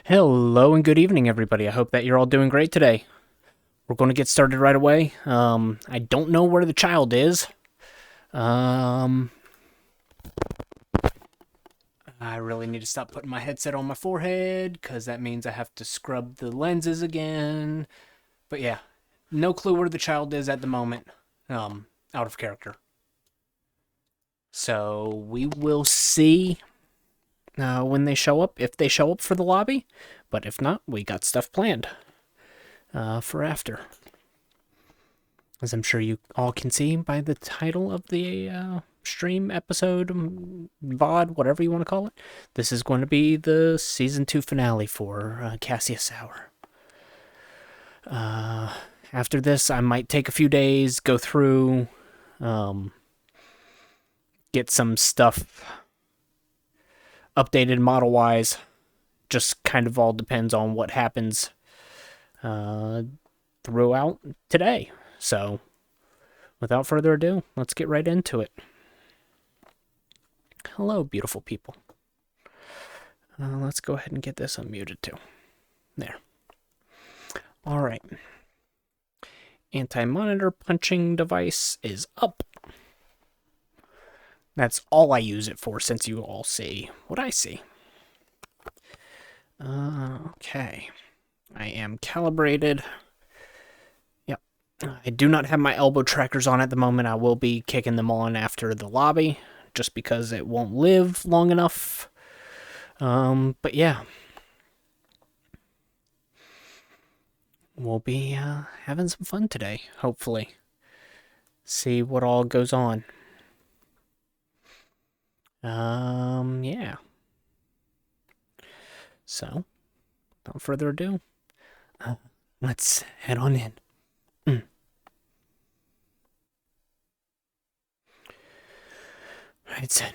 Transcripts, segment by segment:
Hello and good evening, everybody. I hope that you're all doing great today. We're going to get started right away. I don't know where the child is. I really need to stop putting my headset on my forehead because that means I have to scrub the lenses again. But yeah, no clue where the child is at the moment. Out of character. So we will see when they show up, if they show up for the lobby. But if not, we got stuff planned for after. As I'm sure you all can see by the title of the stream, episode, VOD, whatever you want to call it. This is going to be the Season 2 finale for Kassius Saur. After this, I might take a few days, go through, get some stuff updated model-wise. Just kind of all depends on what happens throughout today. So, without further ado, let's get right into it. Hello, beautiful people. Let's go ahead and get this unmuted too. There. All right. Anti-monitor punching device is up. That's all I use it for, since you all see what I see. Okay. I am calibrated. Yep. I do not have my elbow trackers on at the moment. I will be kicking them on after the lobby, just because it won't live long enough. But yeah. We'll be having some fun today, hopefully. See what all goes on. Yeah. So, without further ado, let's head on in. Right, then.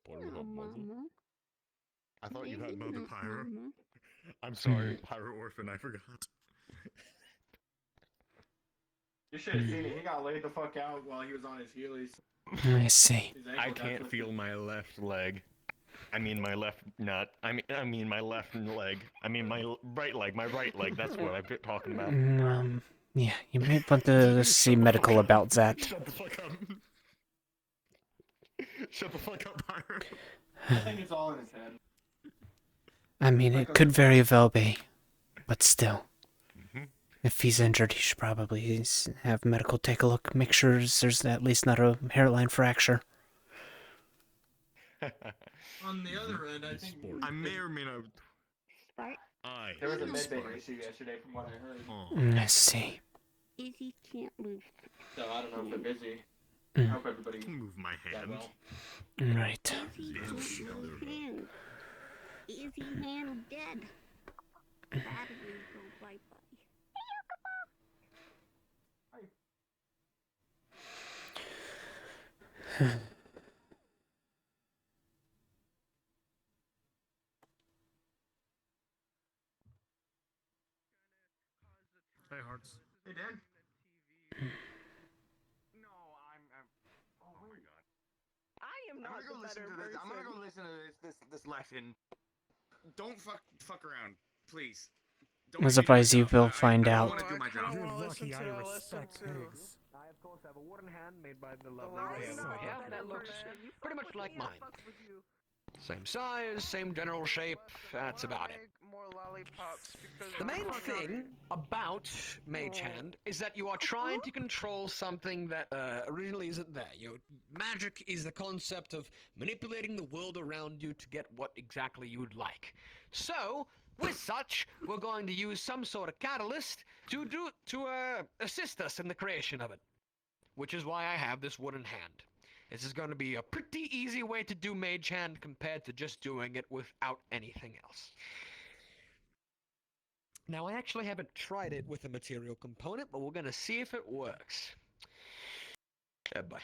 What was up, Muzzle? I thought you had Mother Pyro. I'm sorry, Pyro Orphan, I forgot. You should have seen it. He got laid the fuck out while he was on his heelys. I see. I can't feel my left leg. I mean my left nut. I mean my left leg. I mean my right leg. My right leg. That's what I'm talking about. Yeah, you might want to see medical about that. Shut the fuck up. Shut the fuck up, Pyro. I think it's all in his head. I mean, it could very well be, but still. If he's injured, he should probably have medical take a look. Make sure there's at least not a hairline fracture. On the other end, I think I may or may not. There was a med-bay issue yesterday, from what I heard. I see. Izzy can't move. So I don't know if they're busy. I hope everybody I can move my hand. well. Right. Izzy hand. Izzy hand dead. Battery go bye bye. Hey, Hearts. They did. No, oh my god. I am not the better person. I'm gonna go listen to this lesson. Don't fuck around, please. As advise you will find out. I want to do my job. You're lucky I respect pigs. I, of course, have a wooden hand made by the lovely Oh, Ray. no. Yeah, that looks pretty much like mine. With you. Same size, same general shape, that's about it. More more lollipops because The main I'm hungry. thing about Mage Hand is that you are trying to control something that originally isn't there. Magic is the concept of manipulating the world around you to get what exactly you would like. So, with such, we're going to use some sort of catalyst to assist us in the creation of it. Which is why I have this wooden hand. This is going to be a pretty easy way to do Mage Hand compared to just doing it without anything else. Now, I actually haven't tried it with a material component, but we're going to see if it works. Oh boy.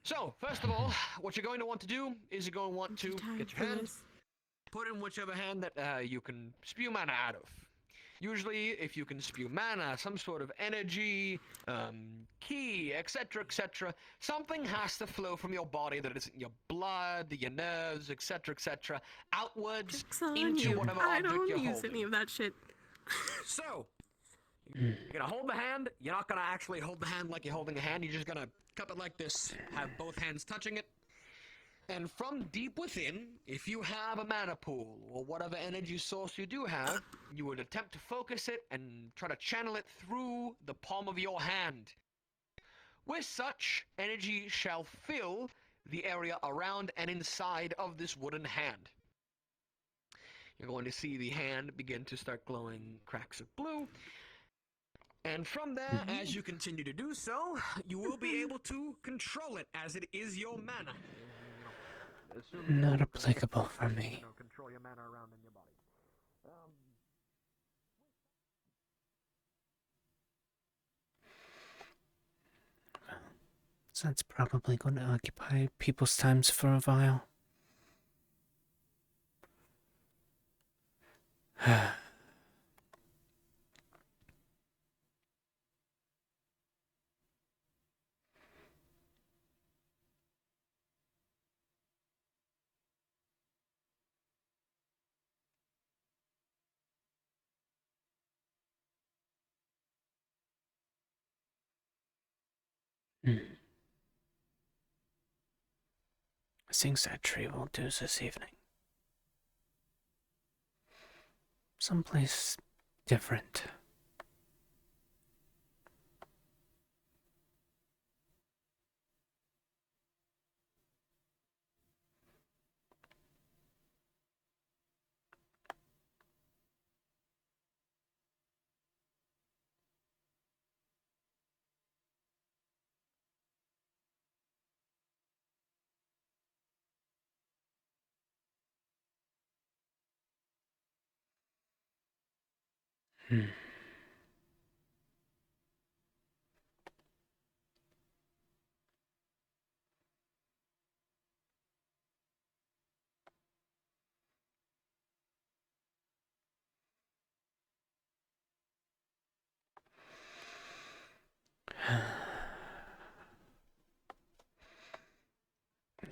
So, first of all, what you're going to want to do is you're going to want to get your hand, put in whichever hand that you can spew mana out of. Usually, if you can spew mana, some sort of energy, ki, etc., something has to flow from your body that isn't your blood, your nerves, etc., outwards into whatever object you're holding. Any of that shit. So, you're gonna hold the hand. You're not gonna actually hold the hand like you're holding a hand. You're just gonna cup it like this, have both hands touching it. And from deep within, if you have a mana pool, or whatever energy source you do have, you would attempt to focus it and try to channel it through the palm of your hand. With such, energy shall fill the area around and inside of this wooden hand. You're going to see the hand begin to start glowing cracks of blue. And from there, as you continue to do so, you will be able to control it as it is your mana. Not applicable for me. Control your mana around in your body. So that's probably going to occupy people's times for a while. Things that tree will do this evening. Someplace different.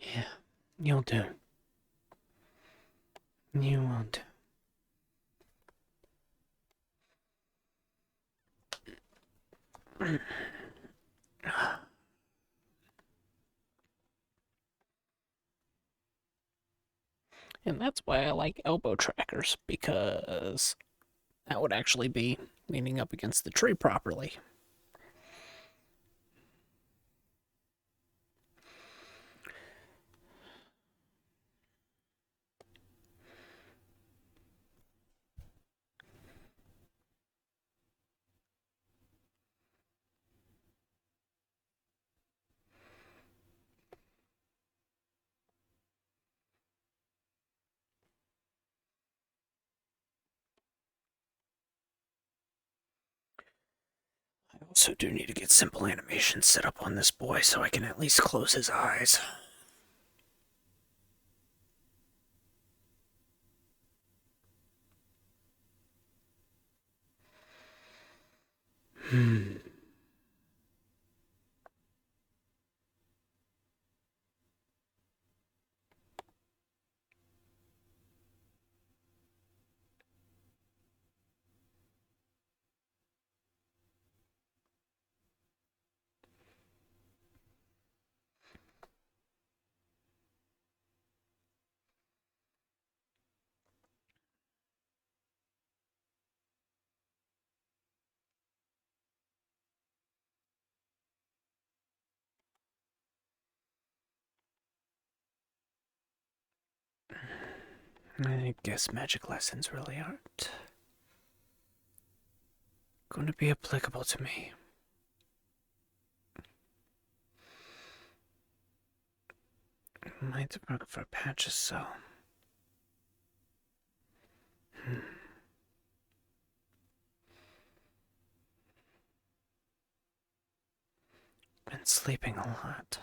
Yeah, you'll do. You will do. And that's why I like elbow trackers, because that would actually be leaning up against the tree properly. I also do need to get simple animation set up on this boy so I can at least close his eyes. I guess magic lessons really aren't going to be applicable to me. Might work for patches, so. Been sleeping a lot.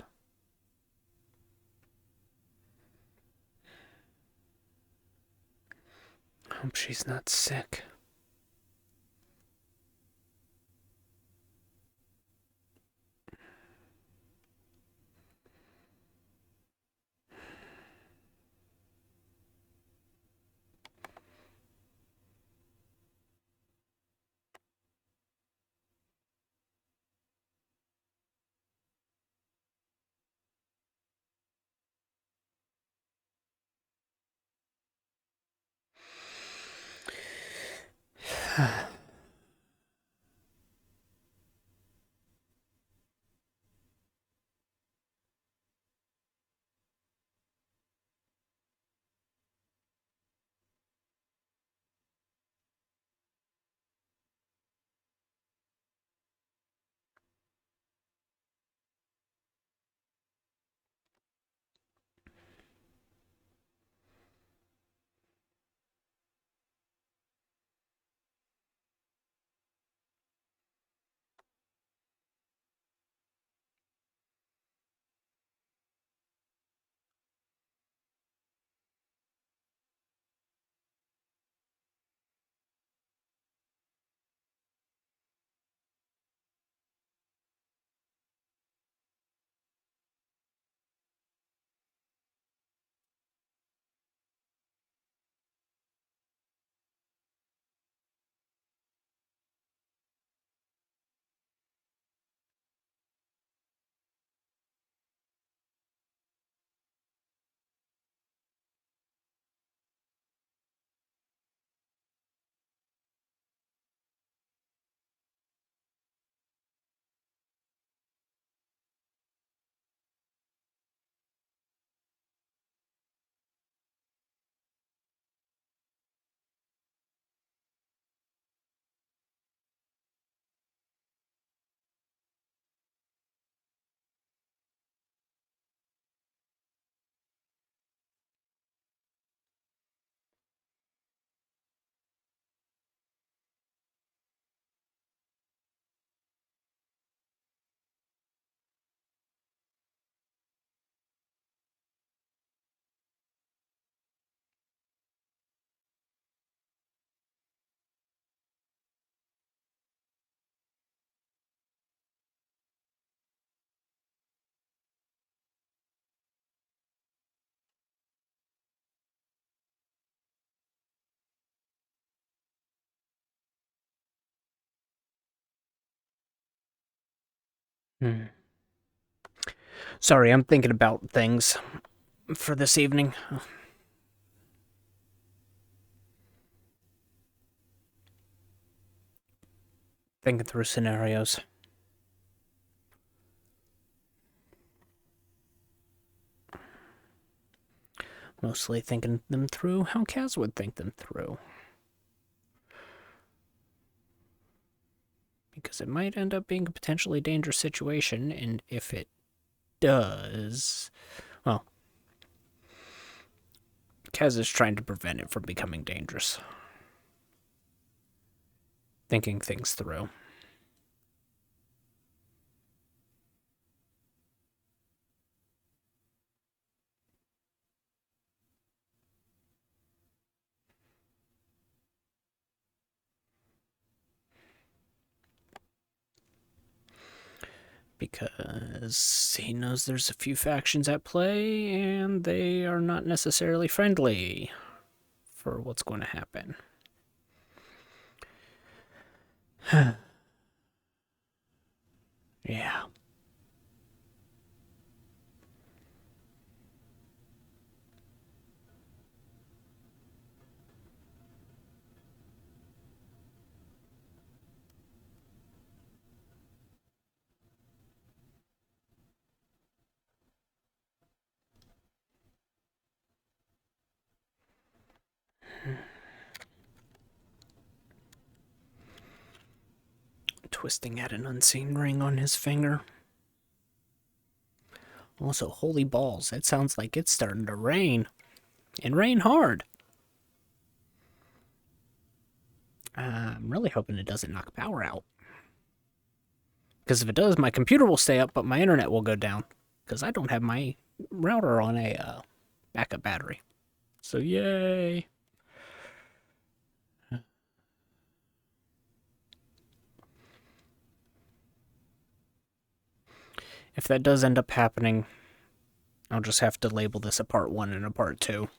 Hope she's not sick. Sorry, I'm thinking about things for this evening. Thinking through scenarios. Mostly thinking them through how Kaz would think them through. Because it might end up being a potentially dangerous situation, and if it does, well, Kaz is trying to prevent it from becoming dangerous. Thinking things through. Because he knows there's a few factions at play, and they are not necessarily friendly for what's going to happen. Yeah. twisting at an unseen ring on his finger. Also, holy balls, it sounds like it's starting to rain. And rain hard. I'm really hoping it doesn't knock power out. Because if it does, my computer will stay up, but my internet will go down. Because I don't have my router on a backup battery. So, yay! If that does end up happening, I'll just have to label this a part 1 and a part 2.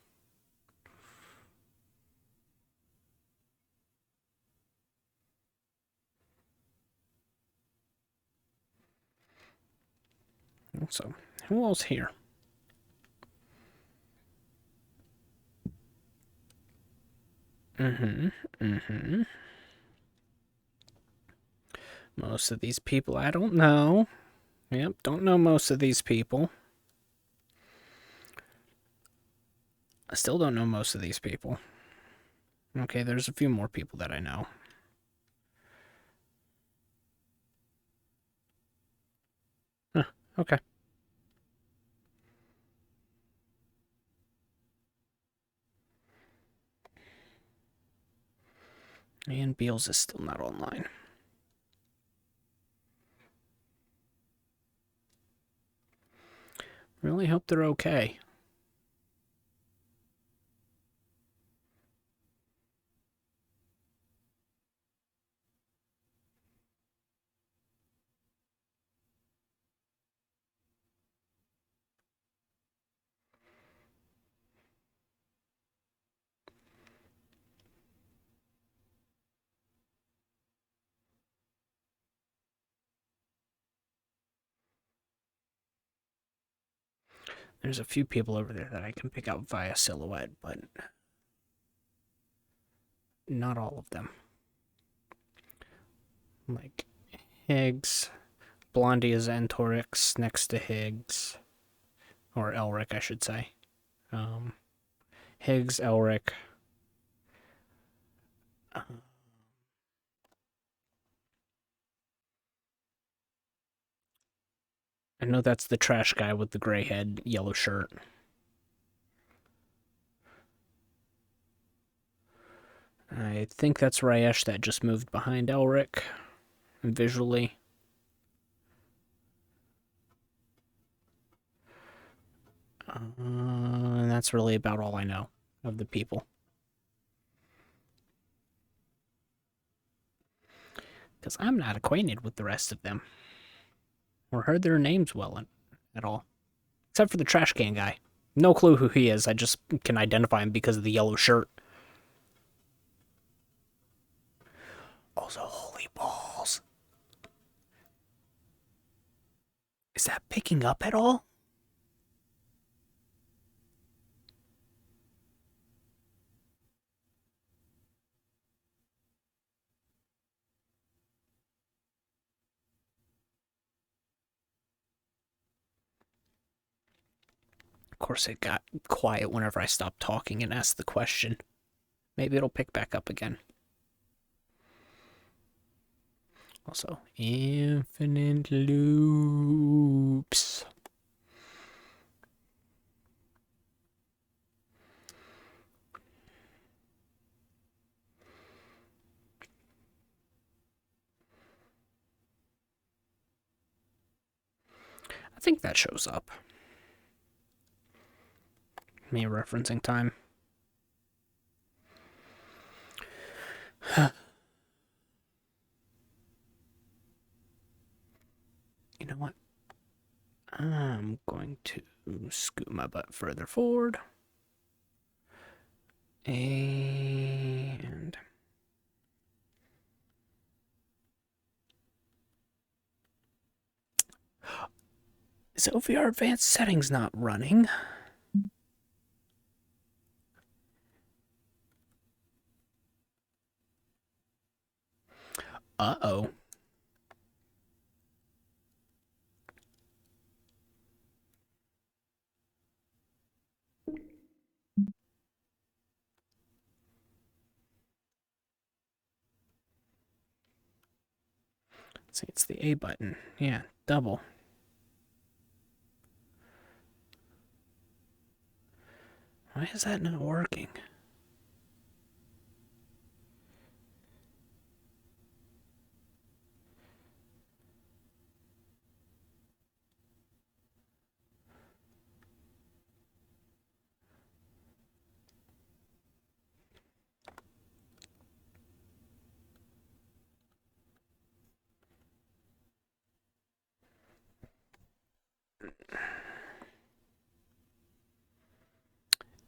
So, who else here? Most of these people I don't know. Yep, don't know most of these people. I still don't know most of these people. Okay, there's a few more people that I know. Huh, okay. And Beals is still not online. Really hope they're okay. There's a few people over there that I can pick out via silhouette, but not all of them. Like Higgs, Blondie is Entorix next to Higgs, or Elric, I should say. Higgs, Elric. I know that's the trash guy with the gray head, yellow shirt. I think that's Ryesh that just moved behind Elric, visually. And that's really about all I know of the people. Because I'm not acquainted with the rest of them. Or heard their names well at all. Except for the trash can guy. No clue who he is, I just can identify him because of the yellow shirt. Also, holy balls. Is that picking up at all? Of course, it got quiet whenever I stopped talking and asked the question. Maybe it'll pick back up again. Also, infinite loops. I think that shows up. Me referencing time. You know what? I'm going to scoot my butt further forward. And is OVR advanced settings not running? Uh-oh. See, it's the A button. Yeah, double. Why is that not working?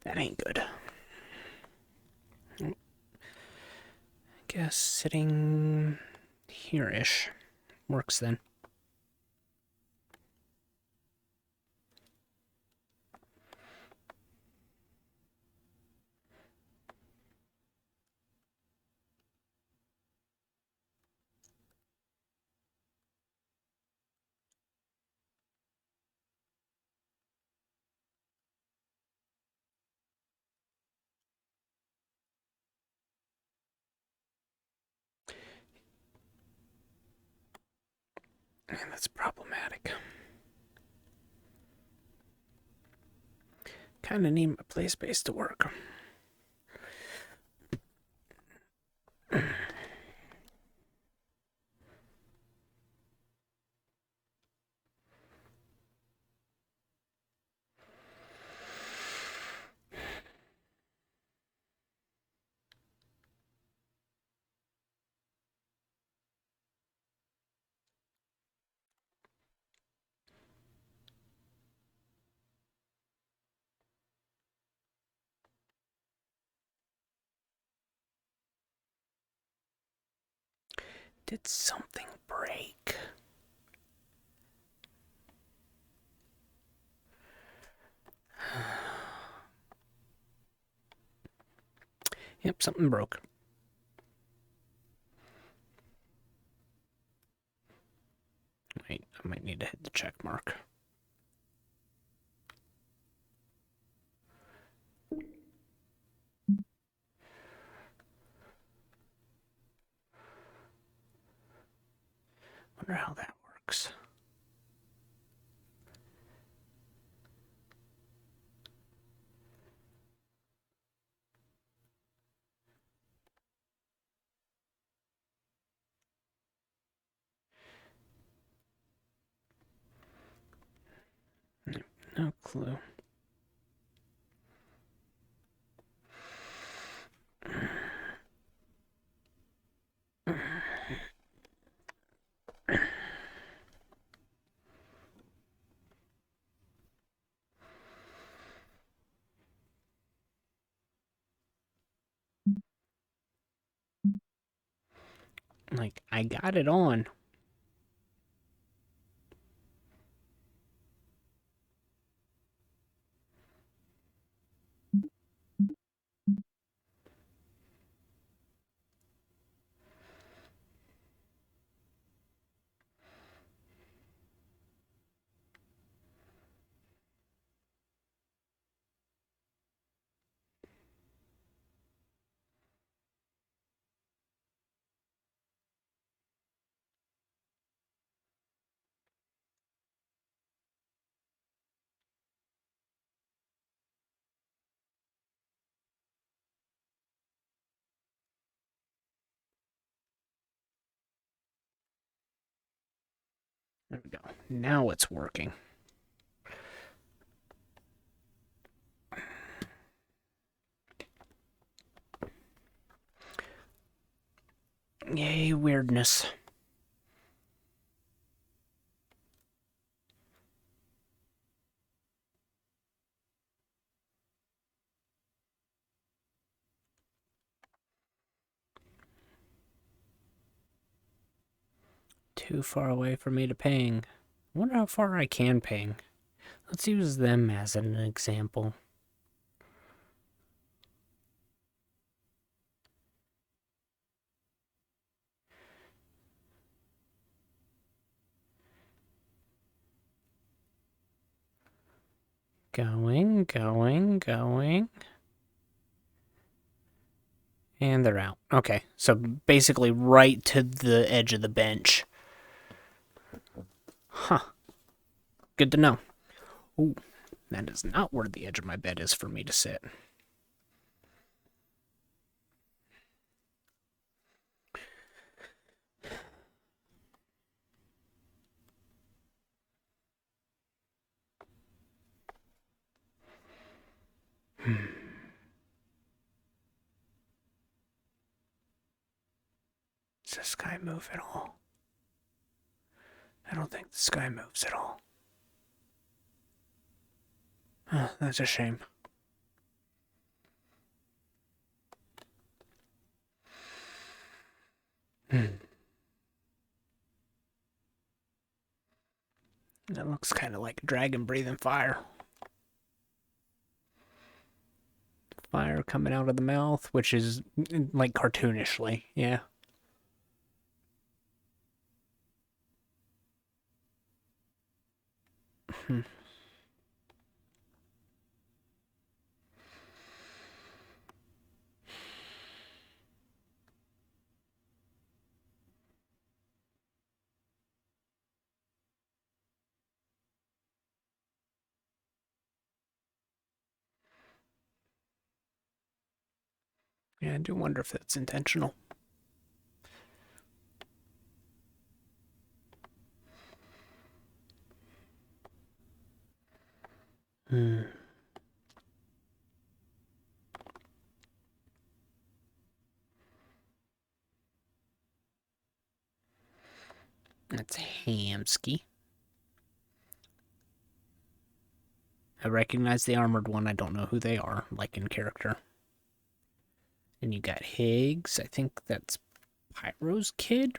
That ain't good. I guess sitting here-ish works then. And that's problematic. Kind of need my play space to work. Did something break? Yep, something broke. Wait, I might need to hit the check mark. Wonder how that works. No clue. Like, I got it on. There we go. Now it's working. Yay, weirdness. Too far away for me to ping. I wonder how far I can ping. Let's use them as an example. Going, going, going. And they're out. Okay, so basically right to the edge of the bench. Huh. Good to know. Ooh, that is not where the edge of my bed is for me to sit. Does the sky move at all? I don't think the sky moves at all. Oh, that's a shame. That looks kind of like a dragon breathing fire. Fire coming out of the mouth, which is like cartoonishly, yeah. Yeah, I do wonder if that's intentional. Hmm. That's Hamsky. I recognize the armored one. I don't know who they are, like in character. And you got Higgs. I think that's Pyro's kid.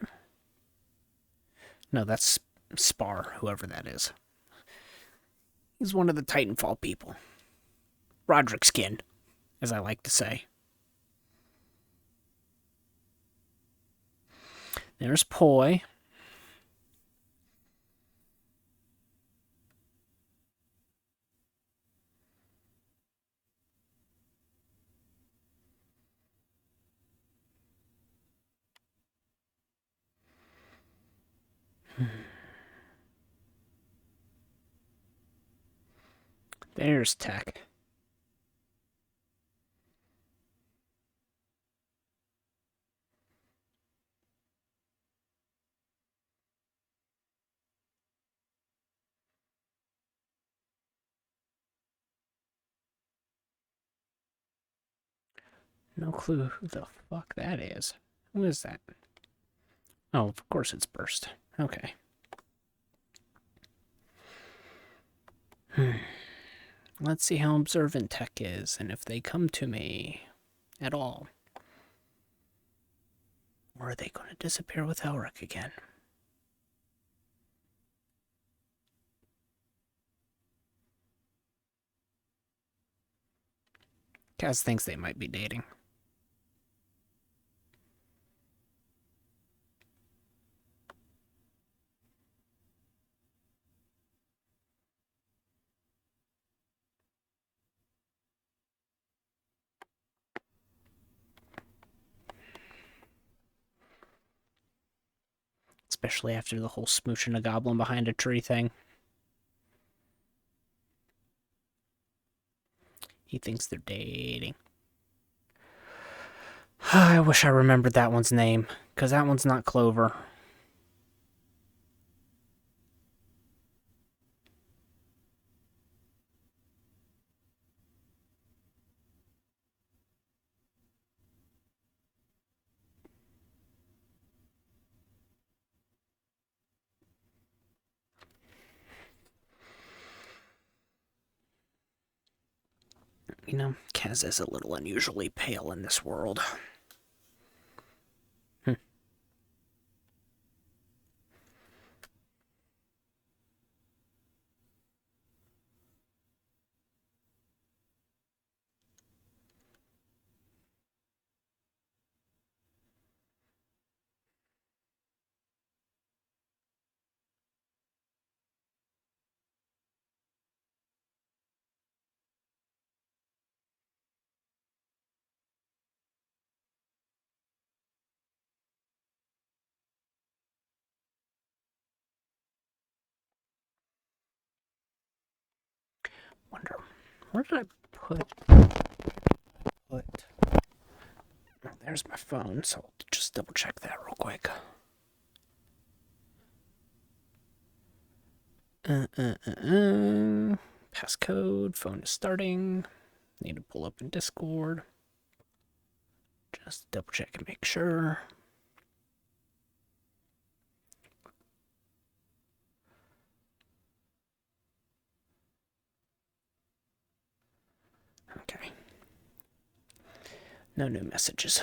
No, that's Spar, whoever that is. He's one of the Titanfall people. Roderick's kin, as I like to say. There's Poi. There's Tech. No clue who the fuck that is. Who is that? Oh, of course it's Burst. Okay. Let's see how observant Tech is, and if they come to me at all. Or are they going to disappear with Elric again? Kaz thinks they might be dating. Especially after the whole smooching a goblin behind a tree thing. He thinks they're dating. I wish I remembered that one's name, because that one's not Clover. You know, Kaz is a little unusually pale in this world. Wonder, where did I put? There's my phone, so I'll just double check that real quick. Passcode, phone is starting. Need to pull up in Discord. Just double check and make sure. Okay. No new messages.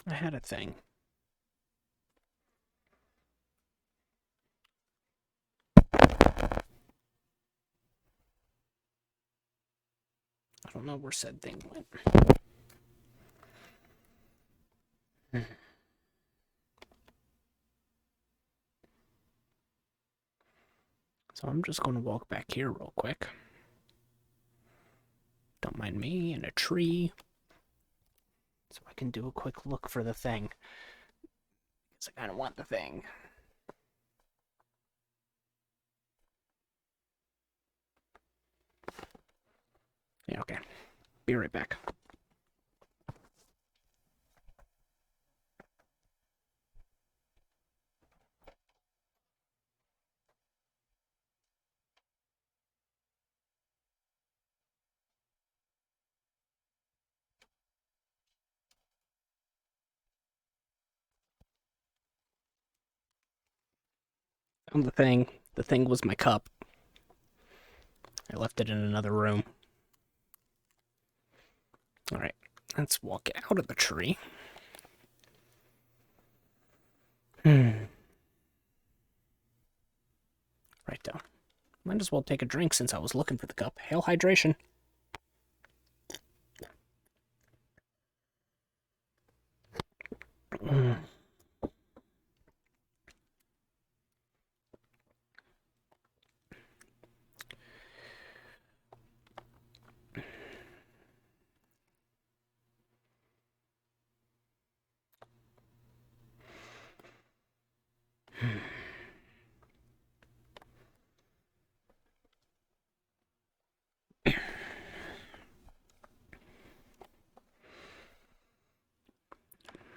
I had a thing. I don't know where said thing went. So I'm just going to walk back here real quick. Don't mind me in a tree. So I can do a quick look for the thing. Because I kind of want the thing. Yeah, okay. Be right back. Found the thing. The thing was my cup. I left it in another room. Alright, let's walk out of the tree. Right though. Might as well take a drink since I was looking for the cup. Hail hydration.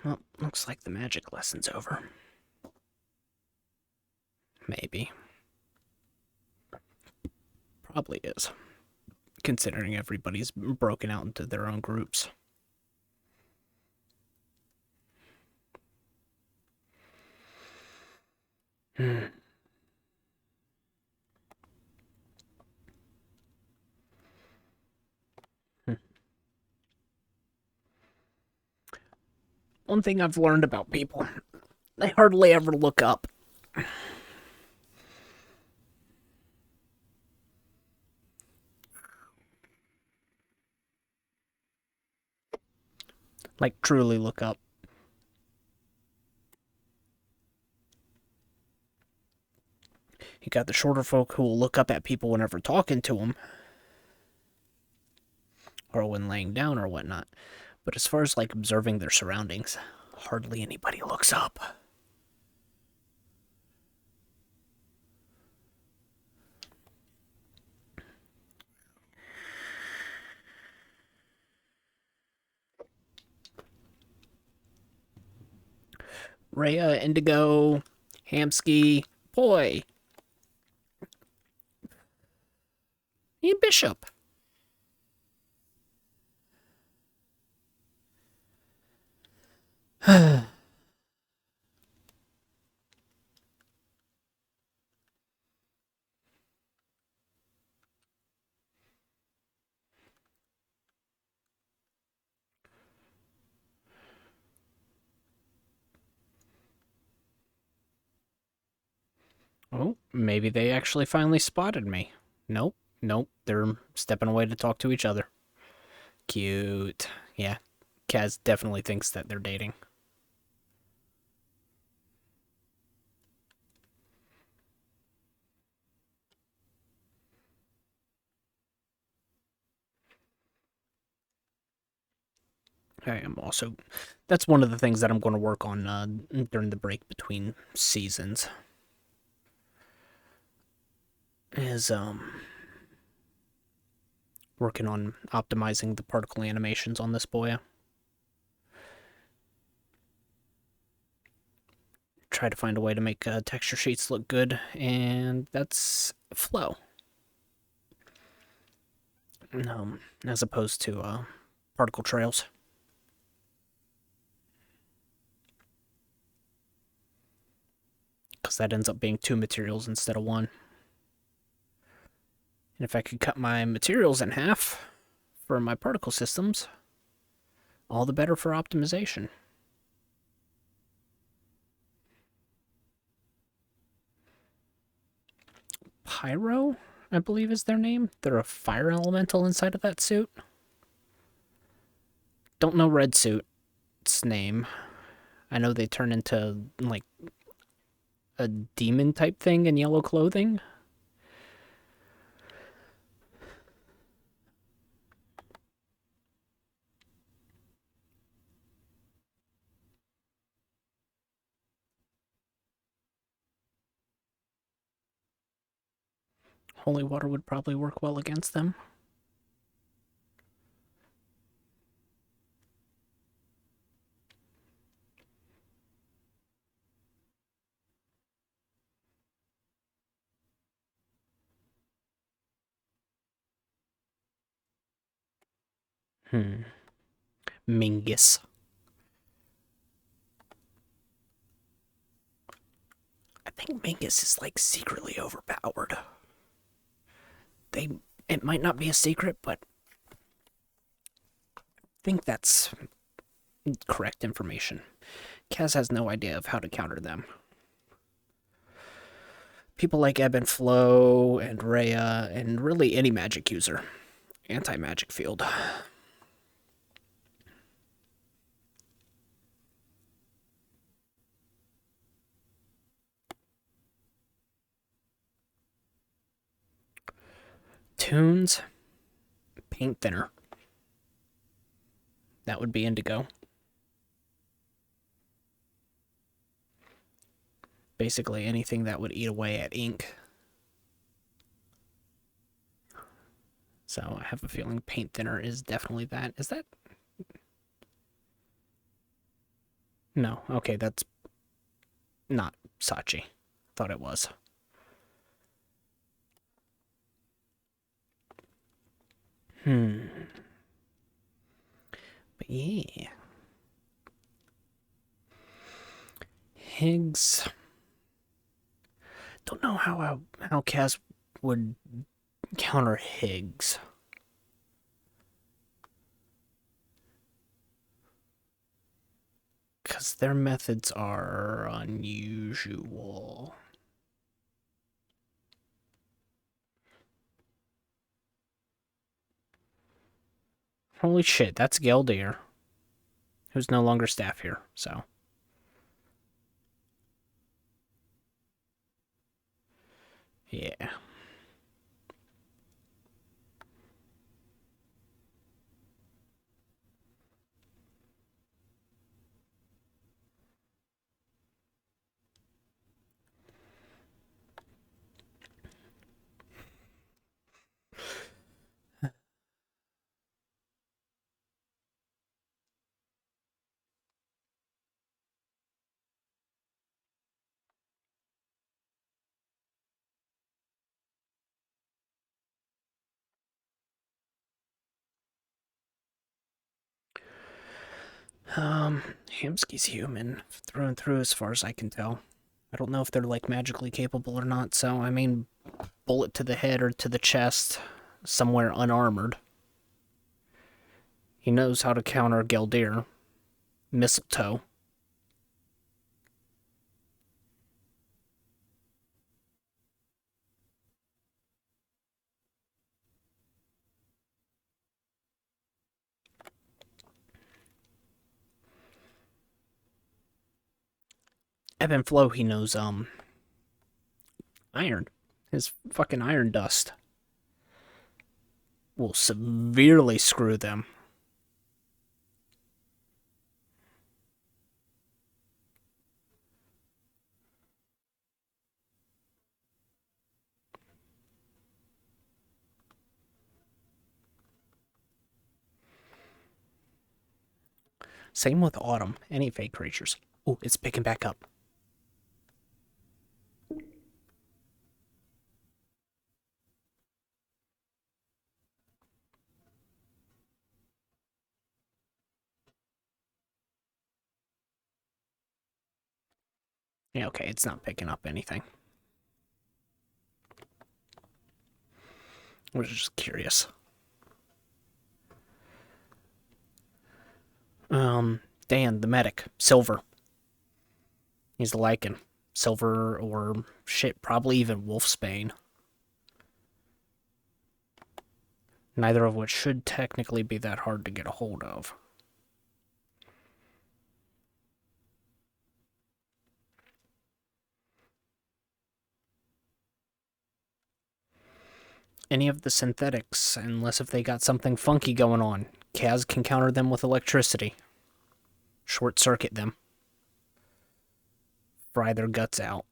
Well, looks like the magic lesson's over. Maybe. Probably is. Considering everybody's broken out into their own groups. One thing I've learned about people, they hardly ever look up. Like, truly look up. You got the shorter folk who will look up at people whenever talking to them. Or when laying down or whatnot. But as far as, like, observing their surroundings, hardly anybody looks up. Rhea, Indigo, Hamsky, Poi. And Bishop. Oh, maybe they actually finally spotted me. Nope, they're stepping away to talk to each other. Cute. Yeah, Kaz definitely thinks that they're dating. I am also. That's one of the things that I'm going to work on during the break between seasons. Is working on optimizing the particle animations on this boy. Try to find a way to make texture sheets look good, and that's flow. As opposed to particle trails. Because that ends up being 2 materials instead of 1. And if I could cut my materials in half for my particle systems, all the better for optimization. Pyro, I believe is their name. They're a fire elemental inside of that suit. Don't know Red Suit's name. I know they turn into, like, a demon type thing in yellow clothing. Holy water would probably work well against them. Mingus. I think Mingus is, like, secretly overpowered. It might not be a secret, but I think that's correct information. Kaz has no idea of how to counter them. People like Ebb and Flow and Rhea, and really any magic user. Anti-magic field. Tunes. Paint thinner. That would be indigo. Basically anything that would eat away at ink. So I have a feeling paint thinner is definitely that. Is that? No. Okay, that's not Sachi. Thought it was. But yeah. Higgs. Don't know how Kaz would counter Higgs. Because their methods are unusual. Holy shit, that's Geldir, who's no longer staff here, so. Yeah. Hamsky's human, through and through as far as I can tell. I don't know if they're, like, magically capable or not, so, I mean, bullet to the head or to the chest, somewhere unarmored. He knows how to counter Geldir. Mistletoe. Ebb and Flow, he knows, iron. His fucking iron dust will severely screw them. Same with Autumn. Any fake creatures. Oh, it's picking back up. Yeah, okay, it's not picking up anything. I was just curious. Dan, the medic. Silver. He's a lichen. Silver or shit, probably even Wolfsbane. Neither of which should technically be that hard to get a hold of. Any of the synthetics, unless if they got something funky going on. Kaz can counter them with electricity. Short circuit them. Fry their guts out.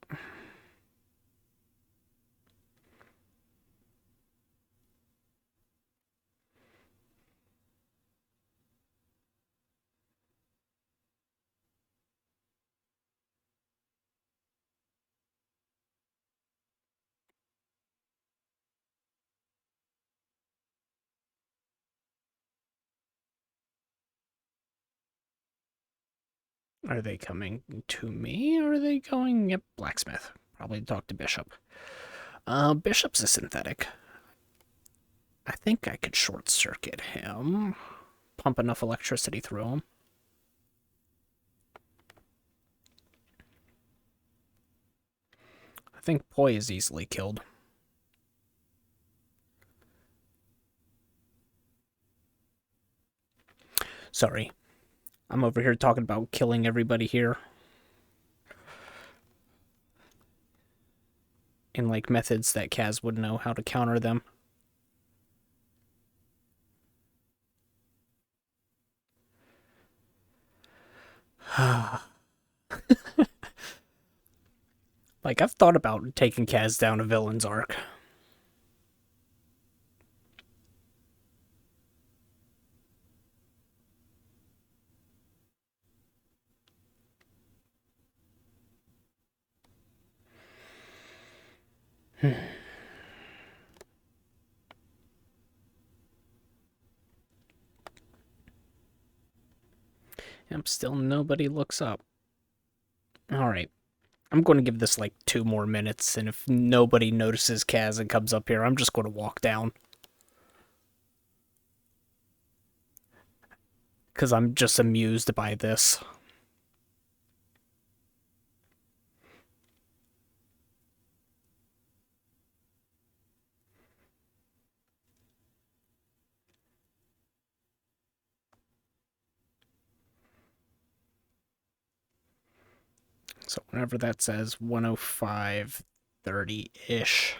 Are they coming to me, or are they going... Yep, blacksmith. Probably talk to Bishop. Bishop's a synthetic. I think I could short circuit him. Pump enough electricity through him. I think Poi is easily killed. Sorry. I'm over here talking about killing everybody here. In, like, methods that Kaz would know how to counter them. Like, I've thought about taking Kaz down a villain's arc. Yep, still nobody looks up. Alright. I'm going to give this like 2 more minutes, and if nobody notices Kaz and comes up here, I'm just going to walk down. Because I'm just amused by this. So whenever that says 105:30-ish.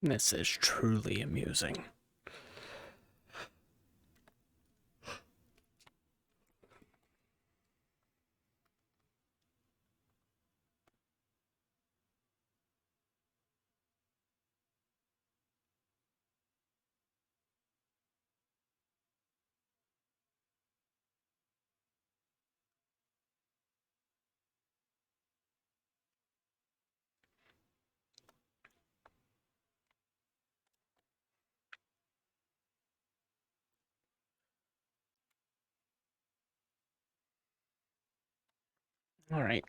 This is truly amusing. All right.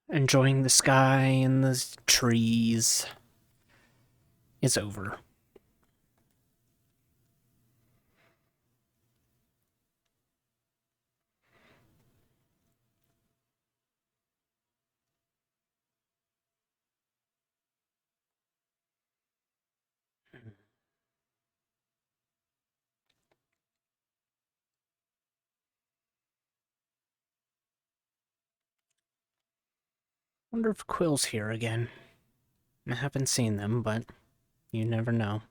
Enjoying the sky and the trees is over. Wonder if Quill's here again. I haven't seen them, but you never know.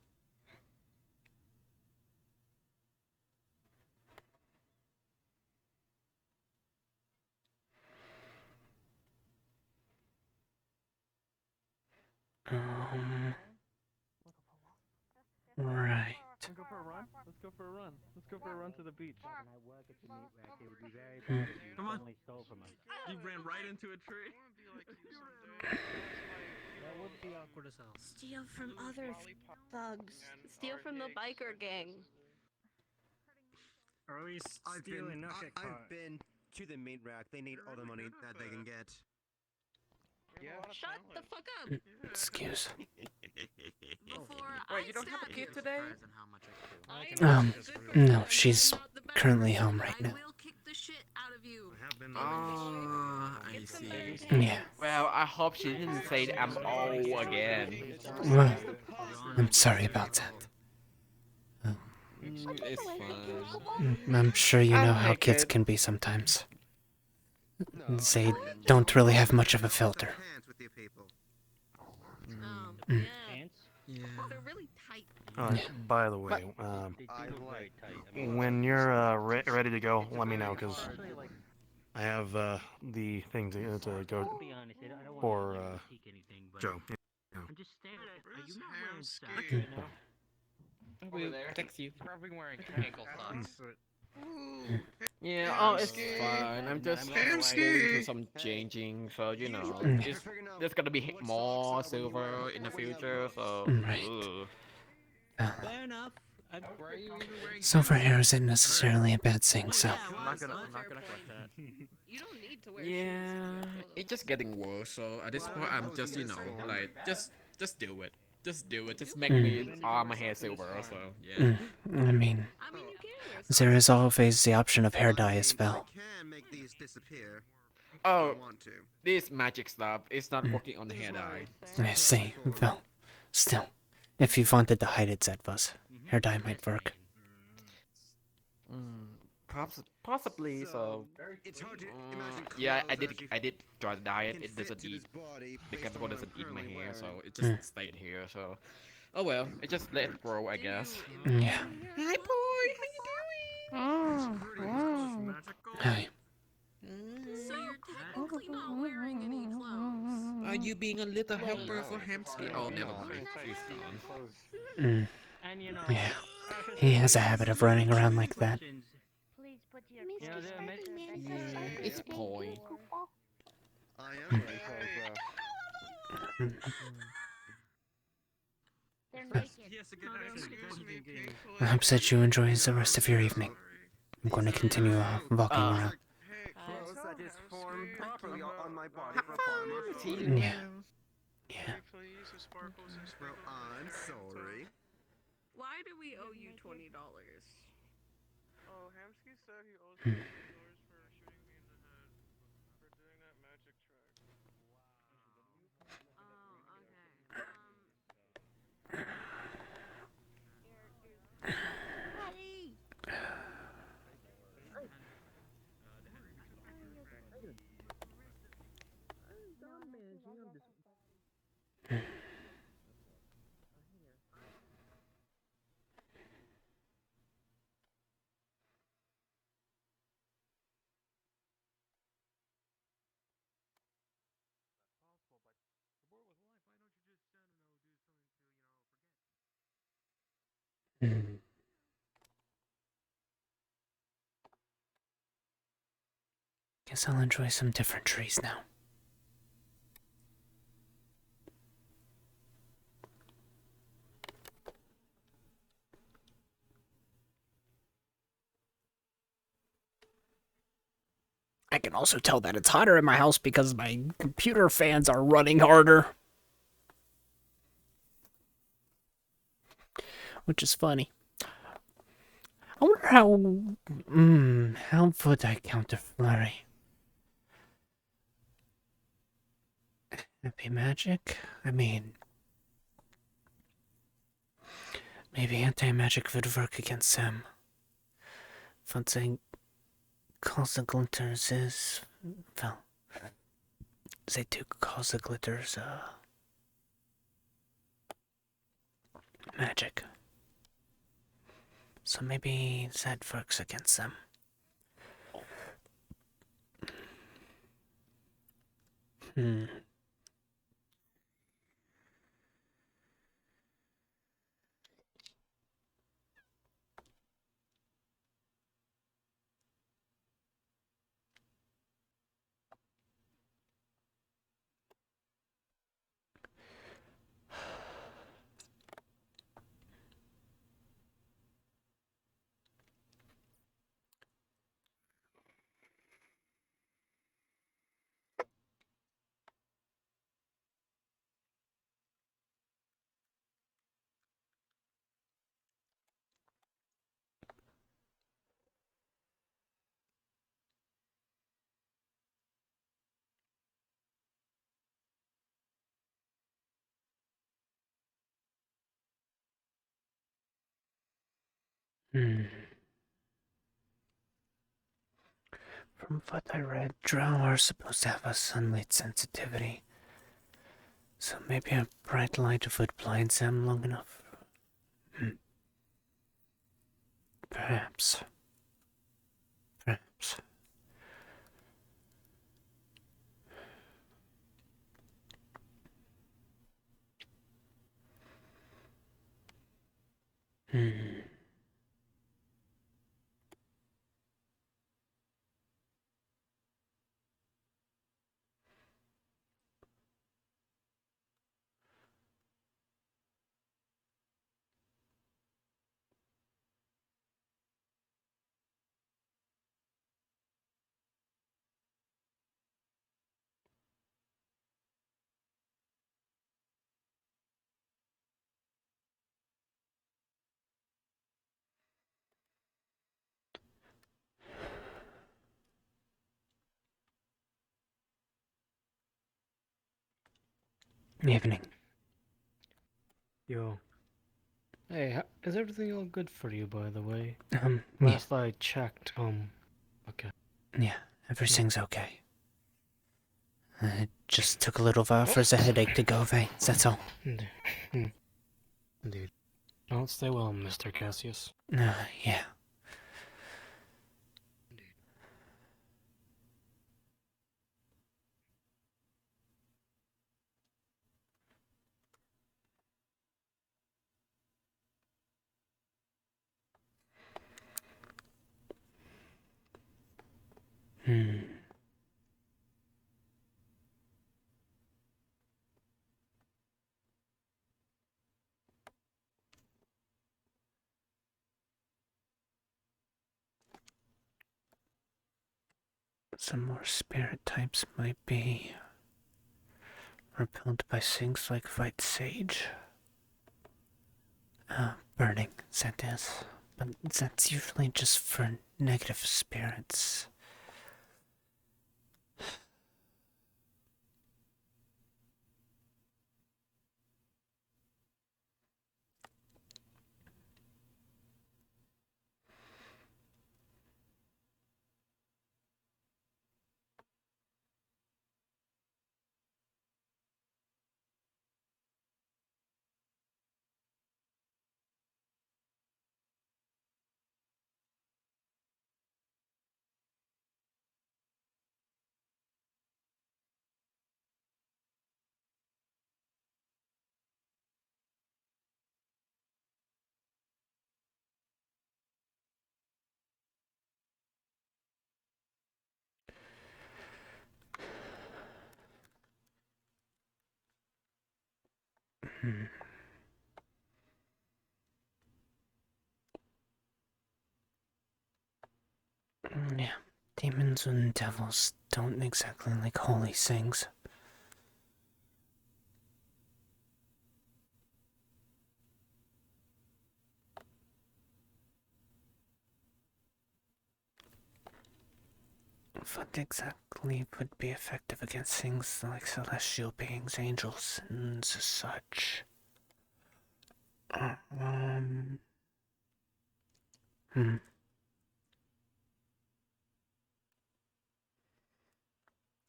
Right. Let's go for a run. Let's go for a run. Let's go for a run to the beach. Come on. You ran right into a tree. That would be awkward as hell. Steal from other thugs. Steal from the biker gang. Or at least steal and not get caught. I've been to the meat rack. They need all the money that they can get. Shut the fuck up! Excuse. Wait, you don't have a kid today? No, she's currently home right now. I will kick the shit out of you. I see. Yeah. Well, I hope she didn't say I'm old again. Well, I'm sorry about that. It's fine. I'm sure you know how kids can be sometimes. They don't really have much of a filter. Yeah. Yeah. They're really tight. By the way, when you're ready to go, let me know, because I have the thing to go for Joe. We'll text you. Probably wearing ankle socks. Yeah, oh, it's fine. I'm just going through some changing, so you know, it's there's gonna be more silver in the future, so. Right. ugh. Fair enough. Silver hair isn't necessarily a bad thing, so. I'm not gonna collect that. You don't need to wear Yeah, it's just getting worse. So at this point, I'm just like just do it. Just do it. Just make me all my hair silver. So yeah. I mean, I mean, you can wear there is always the option of hair dye as well. I can make these disappear. Oh, If I want to. this magic stuff is not working on the hair dye. I see. Well, still, if you wanted to hide it, Zedvas, hair dye might work. Possibly. So It's hard to imagine. yeah, I clothes did try to dye it. actually It can doesn't fit to eat. this body, The but chemical it's doesn't eat my really hair, wear. so it just stayed here. So oh well, it just let it grow, I guess. Yeah. Hi, boy. How you doing? Hi. So you're technically not wearing any clothes. Are you being a little helper for Hamsky? Oh, never mind. She's gone. And you know, Yeah. He has a habit of running around like that. Please put your you know, It's boy. I am. They're naked. I hope that you enjoy the rest of your evening. I'm going to continue walking around. Clothes that is formed properly on my body for a farmer. Yeah. Yeah. Well, I'm sorry. Why do we owe you $20? Oh, Hamsky said he owes me $20 for shooting me in the head for doing that magic trick. Guess I'll enjoy some different trees now. I can also tell that it's hotter in my house because my computer fans are running harder. Which is funny. I wonder how would I counter flurry? Happy magic? I mean, maybe anti-magic would work against them. But saying cause the glitters is, well, they do cause the glitters, magic. So maybe that works against them. Hmm. From what I read, drow are supposed to have a sunlight sensitivity. So maybe a bright light would blind them long enough. Perhaps. Perhaps. Evening. Yo. Hey, is everything all good for you, by the way? Yeah. Last I checked, okay. Yeah, everything's okay. It just took a little while for the headache to go away, that's all. Indeed. Well, stay well, Mr. Kassius. Yeah. Some more spirit types might be repelled by things like white sage. Burning, that is. But that's usually just for negative spirits. Yeah. Demons and devils don't exactly like holy things. What exactly would be effective against things like celestial beings, angels, and such?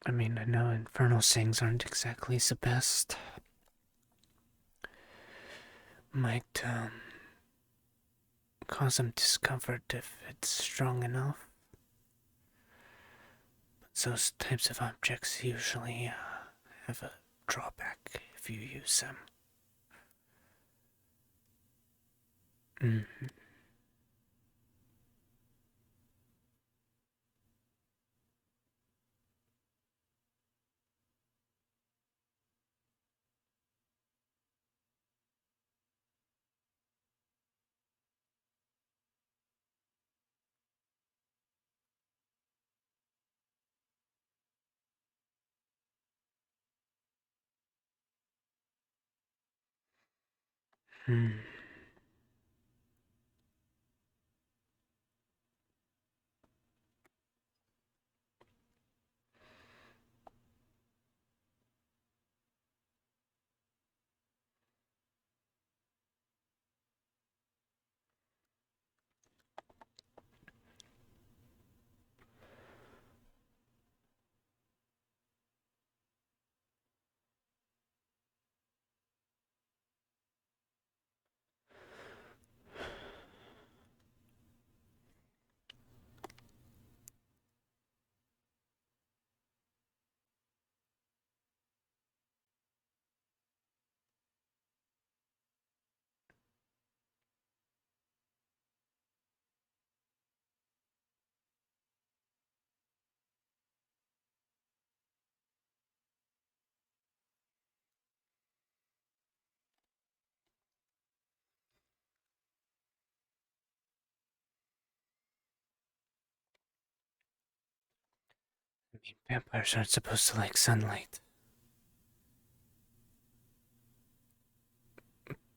I mean, I know infernal things aren't exactly the best. Might, cause some discomfort if it's strong enough. But those types of objects usually have a drawback if you use them. Vampires aren't supposed to like sunlight.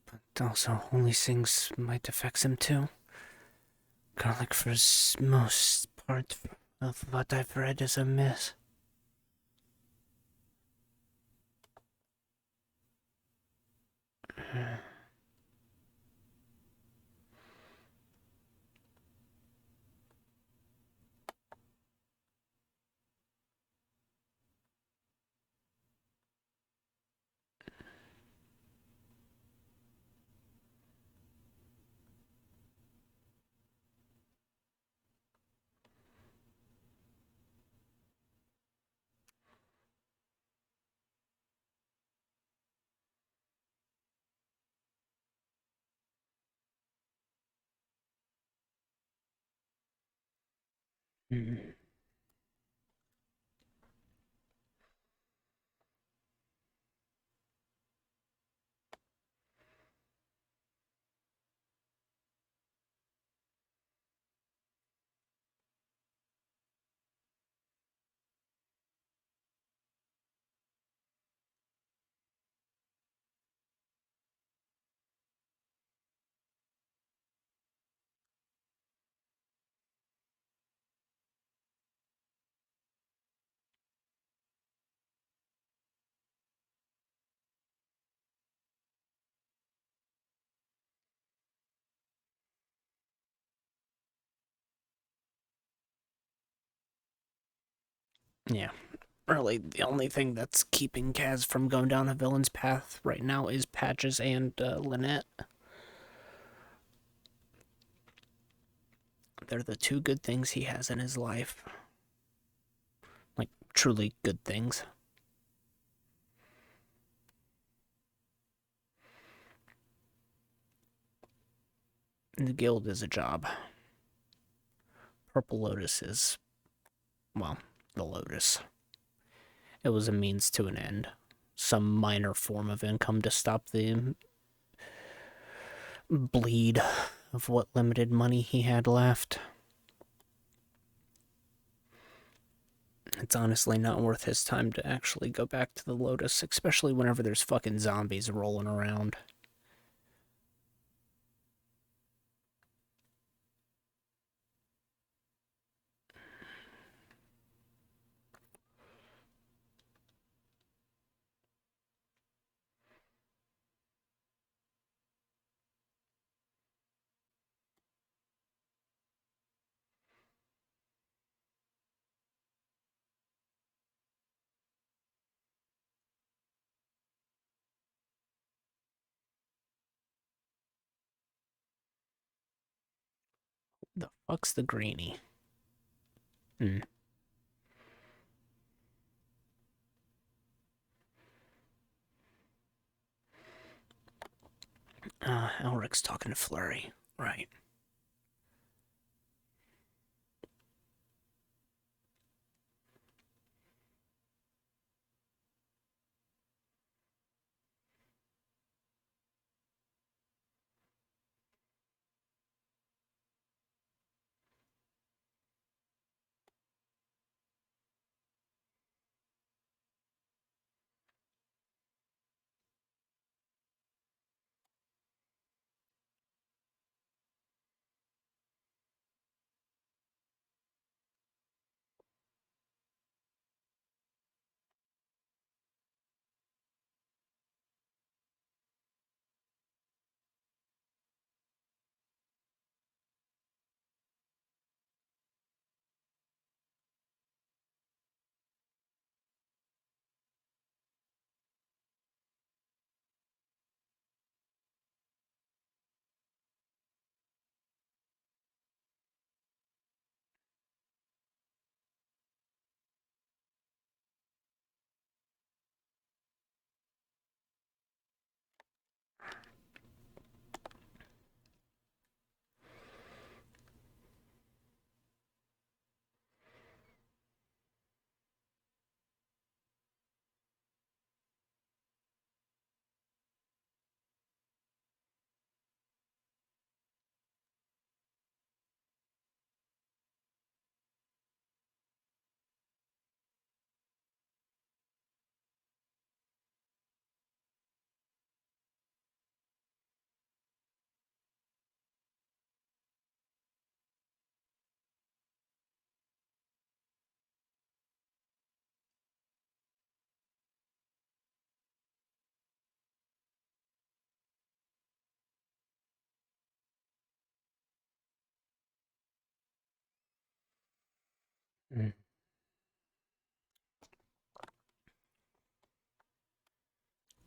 But also, holy things might affect them too. Garlic, for most part of what I've read, is a myth. Yeah. Really, the only thing that's keeping Kaz from going down a villain's path right now is Patches and Lynette. They're the two good things he has in his life. Like, truly good things. The guild is a job. Purple Lotus is, well, the Lotus. It was a means to an end. Some minor form of income to stop the bleed of what limited money he had left. It's honestly not worth his time to actually go back to the Lotus, especially whenever there's fucking zombies rolling around. The fuck's the greenie? Elric's talking to Flurry. Right.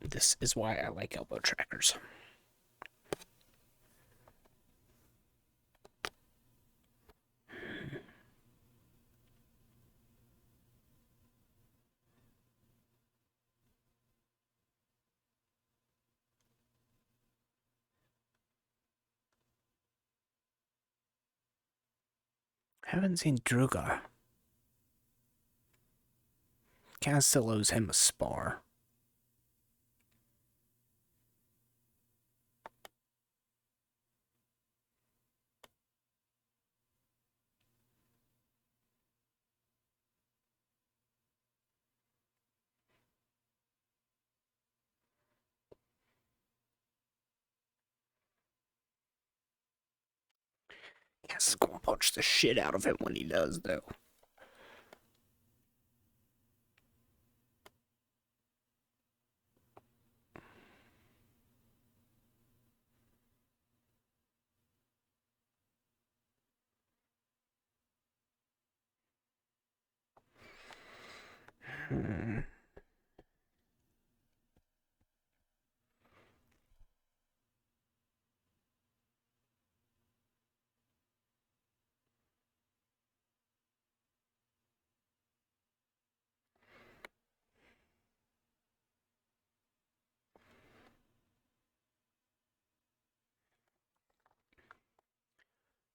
This is why I like elbow trackers. Haven't seen Druga. Kaz still owes him a spar. Kaz is gonna punch the shit out of him when he does, though.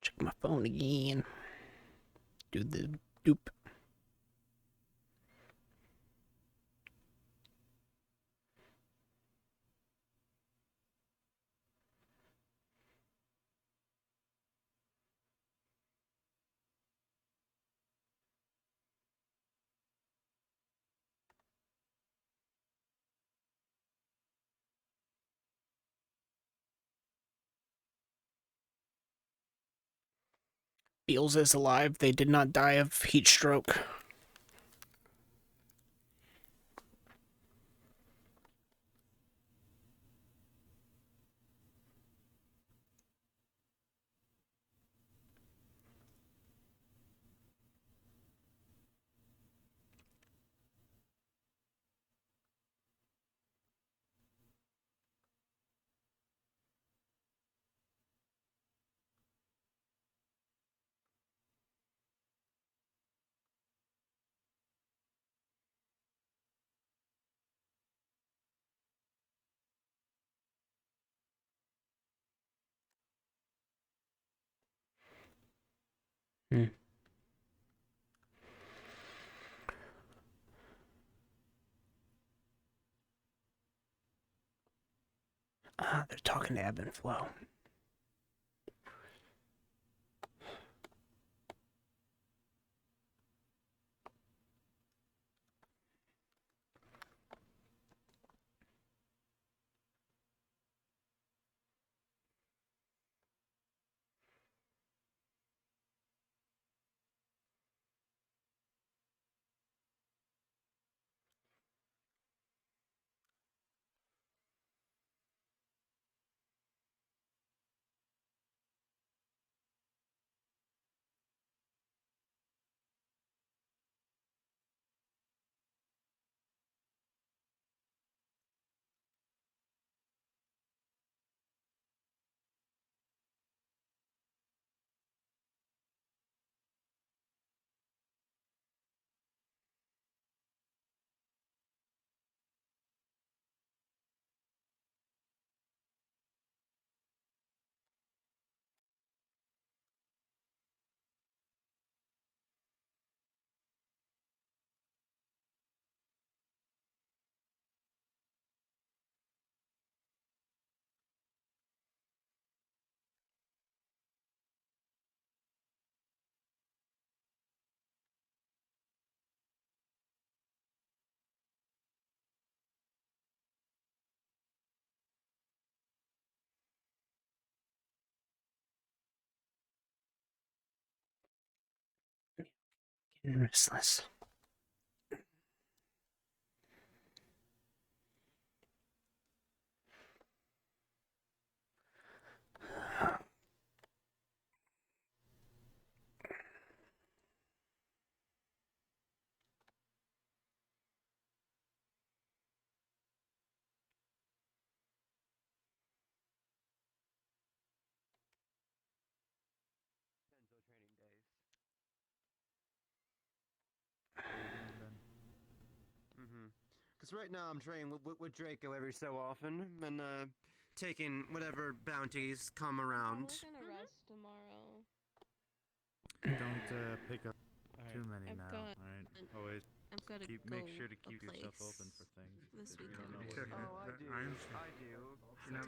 Check my phone again. Do the doop. Beals is alive. They did not die of heat stroke. They're talking to Ebb and Flow. Getting restless. Because right now I'm training with Draco every so often, and taking whatever bounties come around. We're gonna rest tomorrow. Don't pick up too many I've now. got- All right, always I've got to make go sure to a keep yourself place open for things. this because you weekend. don't know Check what's it. going on. I do. You know,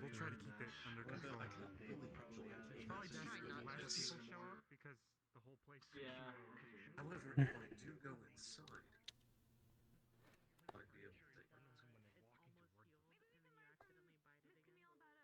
we'll try to keep it under control. It's probably best that less people show up because the whole place is However, if I do go inside, I'd be able to take like a curse that makes you stub your toe more.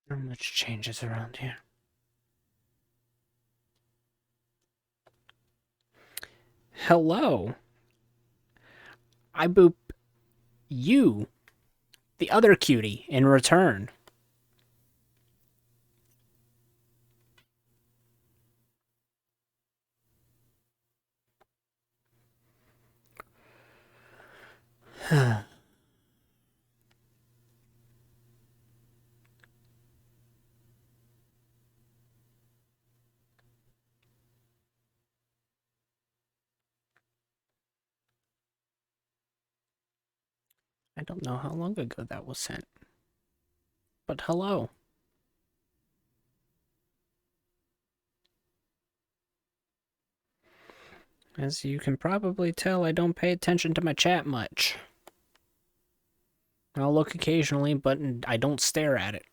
Not much changes around here. Hello. I boop you, the other cutie, in return. I don't know how long ago that was sent. But hello. As you can probably tell, I don't pay attention to my chat much. I'll look occasionally, but I don't stare at it.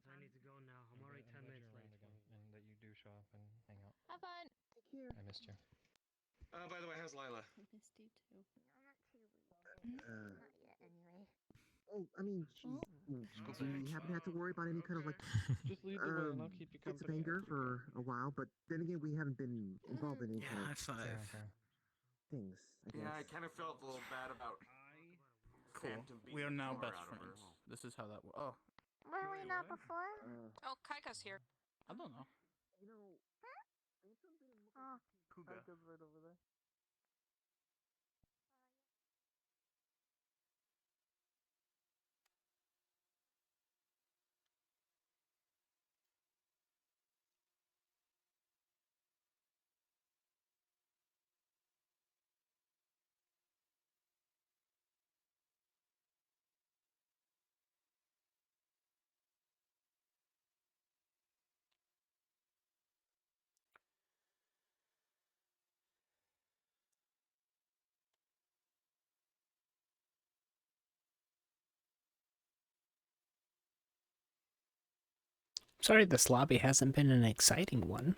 I need to go now. I'm already 10 minutes late. And that you do show up and hang out. Have fun. Take care. I missed you. By the way, how's Lila? I missed you too. Uh, Not yet, anyway. Oh, I mean, we haven't had to worry about any kind of like Just lead the way and I'll keep you fits of company. anger for a while, but then again, we haven't been involved in any Yeah, kind high of five. things. I guess. Yeah, I kind of felt a little bad about. Cool. We are now best friends. This is how that works. Oh, Were we not before? Oh, Kaika's here. I don't know. You know, Oh. Kuga. right over there. Sorry this lobby hasn't been an exciting one.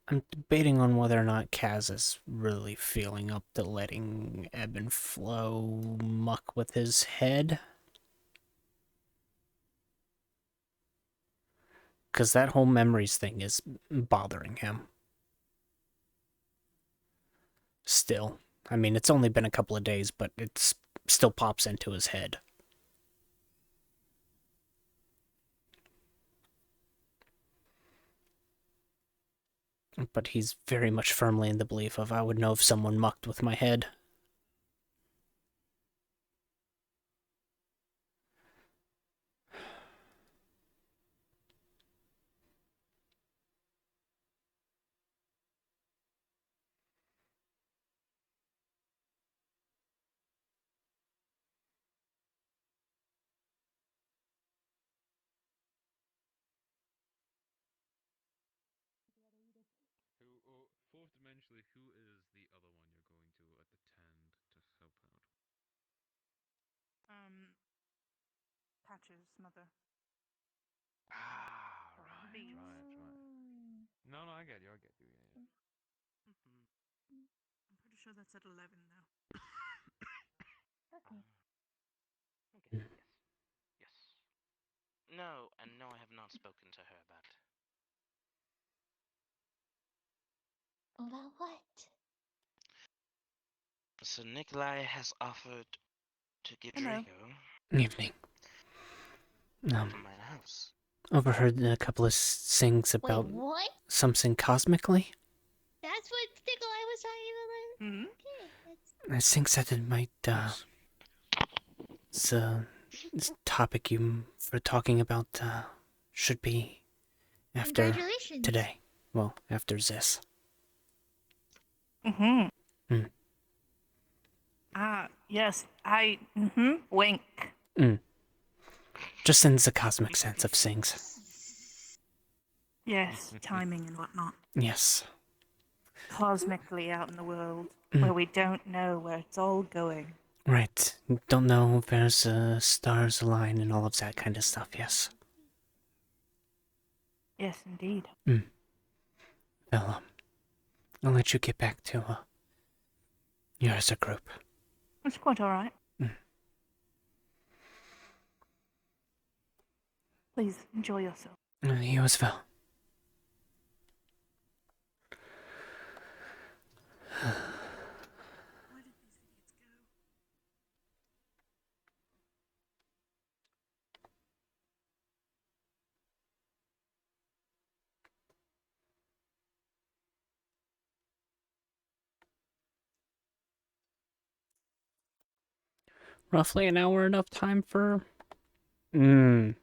I'm debating on whether or not Kaz is really feeling up to letting ebb and flow muck with his head. Because that whole memories thing is bothering him. Still. I mean, it's only been a couple of days, but it still pops into his head. But he's very much firmly in the belief of I would know if someone mucked with my head. Fourth dimensionally, who is the other one you're going to attend to help out? Patch's mother. Ah, right. No, I get you. Yeah. I'm pretty sure that's at 11 now. Okay. Okay. Yes. No, and no, I have not spoken to her about. About what? So Nikolai has offered to give Hello. Draco Evening. my house. Overheard a couple of things about Wait, what? something cosmically. That's what Hmm? I think that it might, this topic you for talking about, should be after Congratulations. today. Well, after this. Mm-hmm. Mm. Ah, yes, wink. Mm. Just in the cosmic sense of things. Yes, timing and whatnot. Yes. Cosmically out in the world, Mm. where we don't know where it's all going. Right. Don't know if there's stars align and all of that kind of stuff, yes. Yes, indeed. Mm. Well, I'll let you get back to, your as a group. It's quite alright. Mm. Please, enjoy yourself. You as well. Roughly an hour enough time for... Mm.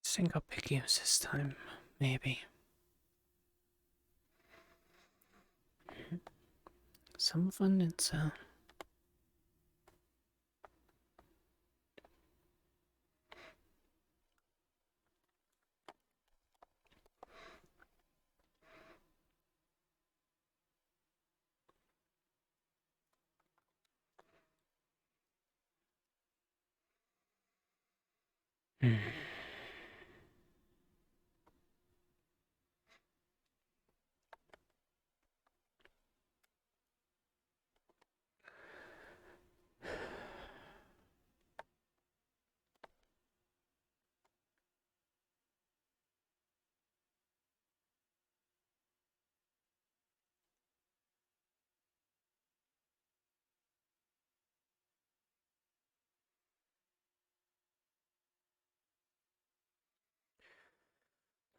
I think I'll pick you this time, maybe. Some fun, it's,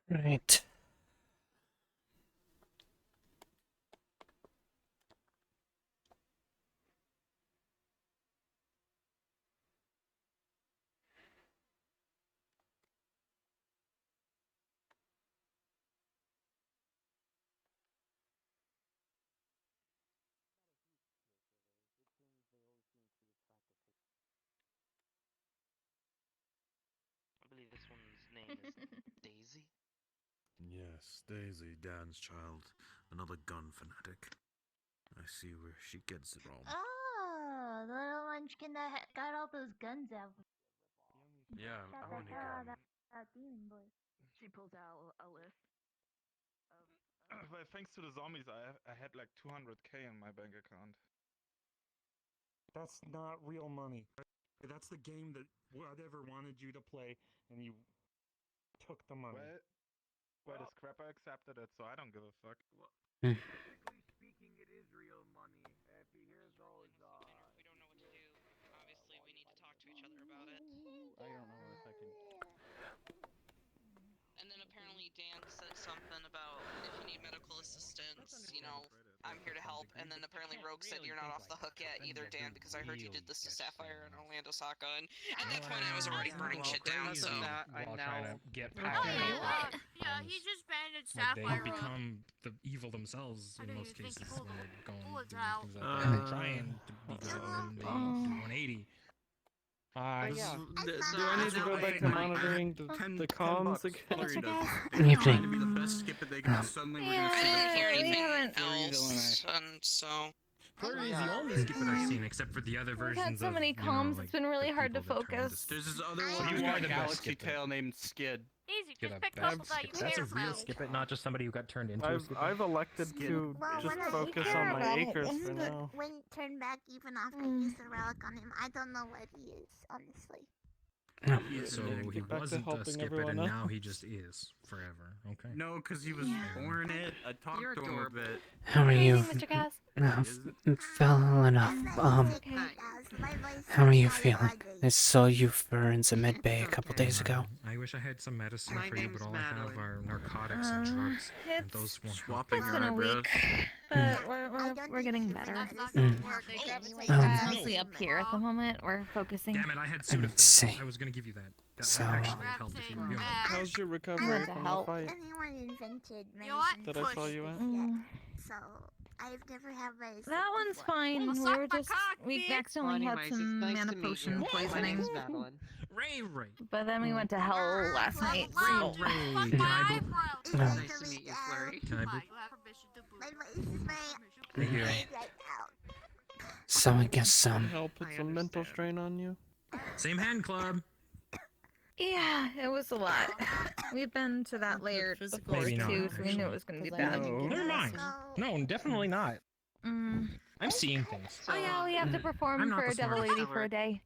Right. I believe this one's name is Daisy. Yes, Daisy, Dan's child. Another gun fanatic. I see where she gets it from. Oh, the little munchkin that got all those guns out. Yeah, Shot I that only girl gun. out that demon boy. She pulls out a list. Well, thanks to the zombies, I had like 200k in my bank account. That's not real money. That's the game that whatever wanted you to play, and you took the money. Well, the scrapper accepted it, so I don't give a fuck. Technically speaking, it is real money. If he hears those, We don't know what to do. Obviously, we need to talk to each other about it. And then apparently Dan said something about if you need medical assistance, you know, I'm here to help. And then apparently Rogue said you're not off the hook yet either, Dan, because I heard you did this to Sapphire and Orlando Saka. And at that point, I was already burning shit down. So While trying to get Oh, past yeah, it. what? Yeah, he just banded Like they Sapphire up. become the evil themselves I in didn't most even think cases he pulled when it. they're going Bullets doing out. things like that. They're trying to be good and they do 180. Hi. yeah. Do I need to go back to monitoring the comms again? Evening. Be the best skip it they can. Suddenly we're gonna I see didn't hear the anything else, and so. Flurry is the only skip that I've seen, except for the other versions We've had so of, many you know, comms, like, it's been really hard to people that turn into focus. There's this other You one. are You got the a best galaxy skip it. tail named Skid. Easy, You're just the pick a couple best. that you That's a care real about. skip it, not just somebody who got turned into a skip it. I've elected to Well, just when I focus care on my about it, acres and for now. when you turn back even after you use the relic on him, I don't know what he is, honestly. So he Get back to wasn't a helping skip it, everyone and else. now he just is forever. Okay. No, because he was born it. I talked to him a bit. How are you? Mr. Cass? Well enough. How are you feeling? I saw you for in the med bay a couple days ago. I wish I had some medicine My for you, but name's all I have Madeline. are narcotics and drugs, and those won't help. Swapping It's your been a eyebrows. week, but we're getting better. That's not Mm. gonna work. They gravitate Um, back. Mostly up here at the moment. We're focusing. Damn it, I had Let's see. Sudafed. I was gonna give you that. That So- actually helped if you were good. How's your I recovery want to from the help. fight Anyone invented You know what? medicine that I saw Push. you at? so I've never had medicine. That one's before. fine. Well, We suck were my just cock, we bitch. accidentally had some mana potion poisoning, Ray, Ray. but then we went to hell last night. Loud, So. Fuck Can my I boop? eyebrows. No. Nice to meet you, Flurry. Can I Fine, boop? you have permission to boop. My voice is very Thank you. right now. So I guess Help put some mental strain on you. Same hand club. Yeah, it was a lot. We've been to that layer before Maybe not, too, so we knew it was going to be bad. Never mind. No, definitely not. Mm. I'm seeing things. Oh yeah, we have to I'm perform not for the a devil smartest. lady for a day.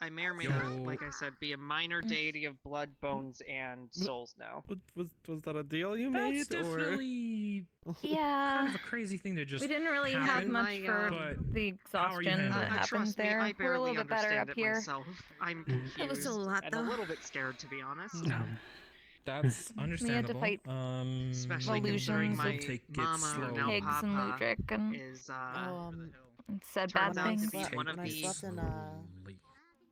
I may or may Yo. not, like I said, be a minor deity of blood, bones, and souls now. Was that a deal you That's made, or? definitely kind Yeah. of a crazy thing to just. We didn't really have happen, much for but the how are you exhaustion that handling it? happens Trust me, there. I We're a barely little bit better understand up it here. myself. I'm It was confused a lot, and though. a little bit scared, to be honest. That's We understandable. had to fight Especially considering illusions my of take it mama, slow. or now pigs papa, and Ludric and is said bad turns out to things. be one of When I the slept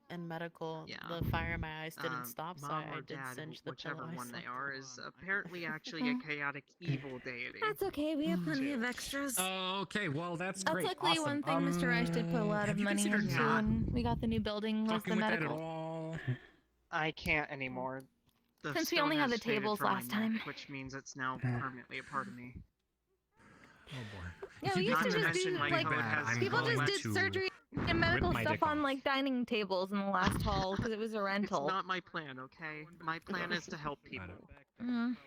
in medical, Yeah. the fire in my eyes didn't stop, so mom I or did dad, cinch the whichever pillow I one they slept are, on. is apparently actually a chaotic evil deity. That's okay. We have plenty of extras. Okay, well that's That's great. luckily Awesome. one thing Mr. Rice did put a lot have of you money considered into not when we got the new building was the fucking with that at medical. all? I can't anymore. The Since we stone only had has the faded tables from my last neck, time. which means it's now permanently a part of me. Oh boy. Yeah, If we you used get to to just do mention my like code has I'm people going just did to surgery and medical my stuff dick on off. like dining tables in the last hall because it was a It's rental. not my plan, okay? My plan is to help people. Mm.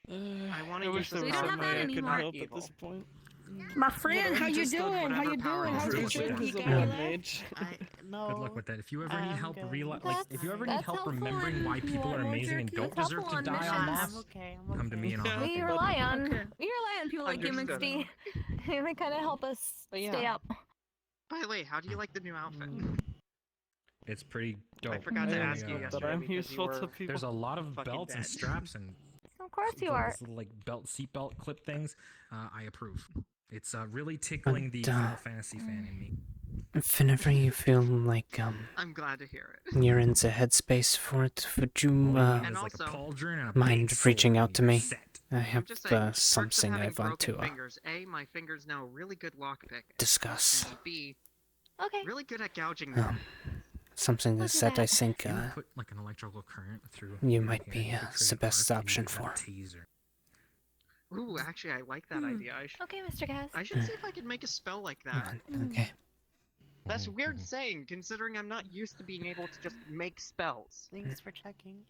I want I to wish use there the was don't power have that somebody I could anymore. help at evil. this point. My friend, how you Just with doing? How whatever you power doing? I How's have. your Good trip? luck You with got that. any Golden left? Age. No. Good luck with that. If you ever need I'm help, good. like if you ever need That's help helpful remembering and why you people want are more amazing and jerky, don't it's helpful deserve to on die missions. en I'm masse, okay. I'm come to me and I'll Yeah. help We you. rely on Okay. people like you, Understood. McStee. They kind of help us But stay yeah. up. By the way, how do you like the new outfit? It's pretty dope. I forgot to I ask you hope that yesterday I'm because you useful to were people. There's a lot of fucking belts and dead. straps and Of course you are. those little, like seatbelt clip things. I approve. It's really tickling the But, Final Fantasy fan in me. If whenever you feel like I'm glad to hear it. you're in the headspace for it, would you And There's like a also- pauldron and a mind big reaching sword out and to you're me? set. I I'm have just saying, perks of something having I want broken to fingers. A, my fingers know a really good lockpick. discuss. And B, Okay. really good at gouging them. Something Look at that I that. think You put like an electrical current through. you like, might a be trading the best card, option you for. need a taser. Ooh, actually, I like that Hmm. idea. Okay, Mr. Cass. I should see if I can make a spell like that. Okay. That's weird saying, considering I'm not used to being able to just make spells. Thanks for checking.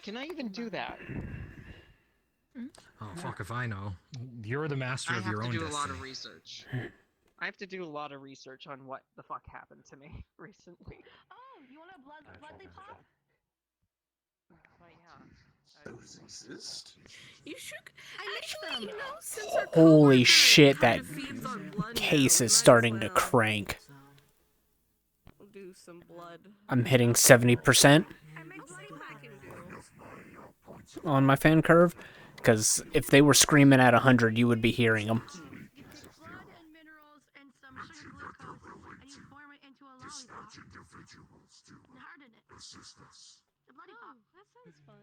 Can I even do that? Oh fuck if I know. You're the master I of have your to own do a destiny. lot of research. I have to do a lot of research on what the fuck happened to me recently. Oh, you want a bloodly pop? Those exist? You should. Actually, you know, since our Holy coworker shit, that kinda feeds on blood case now, is we might starting as to well crank. do do some blood. I'm hitting 70% on my fan curve, because if they were screaming at 100, you would be hearing them. You take blood and minerals and some sugar glucose, and you form it into a lollipop. And harden it. The bloody pop. That sounds fun.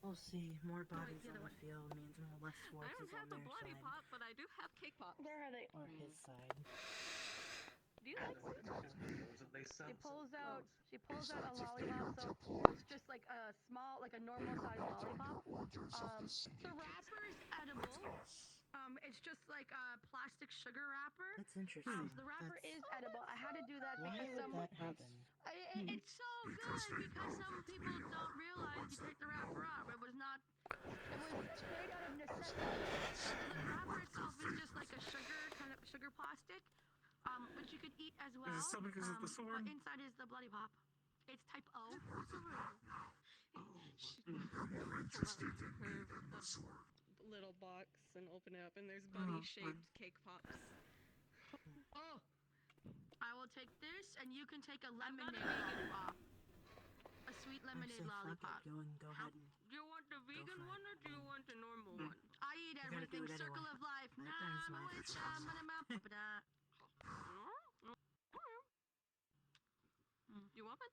We'll see. More bodies on the field means more less Schwartz I don't is have on the their bloody side. pop, but I do have cake pops. Where are they? Or his side. Do you like sweet? She pulls out a lollipop, so it's just like a small, like a normal sized lollipop. The wrapper is edible. It's just like a plastic sugar wrapper. That's interesting. The wrapper is edible. I had to do that Why because would someone. that happen? It's so good because some people don't realize you take the wrapper off. It was straight out of necessity. The wrapper itself is just like a sugar plastic, which you could eat as well. Is it still because of the sword? But inside is the bloody pop. It's type O. Little box and open it up, and there's bunny-shaped cake pops. Oh, I will take this, and you can take a lemonade pop. A sweet lemonade lollipop. Go ahead and Do you want the vegan one or do you want the normal one? I eat gotta everything. do it Circle anyway. of life. That brings my You want it?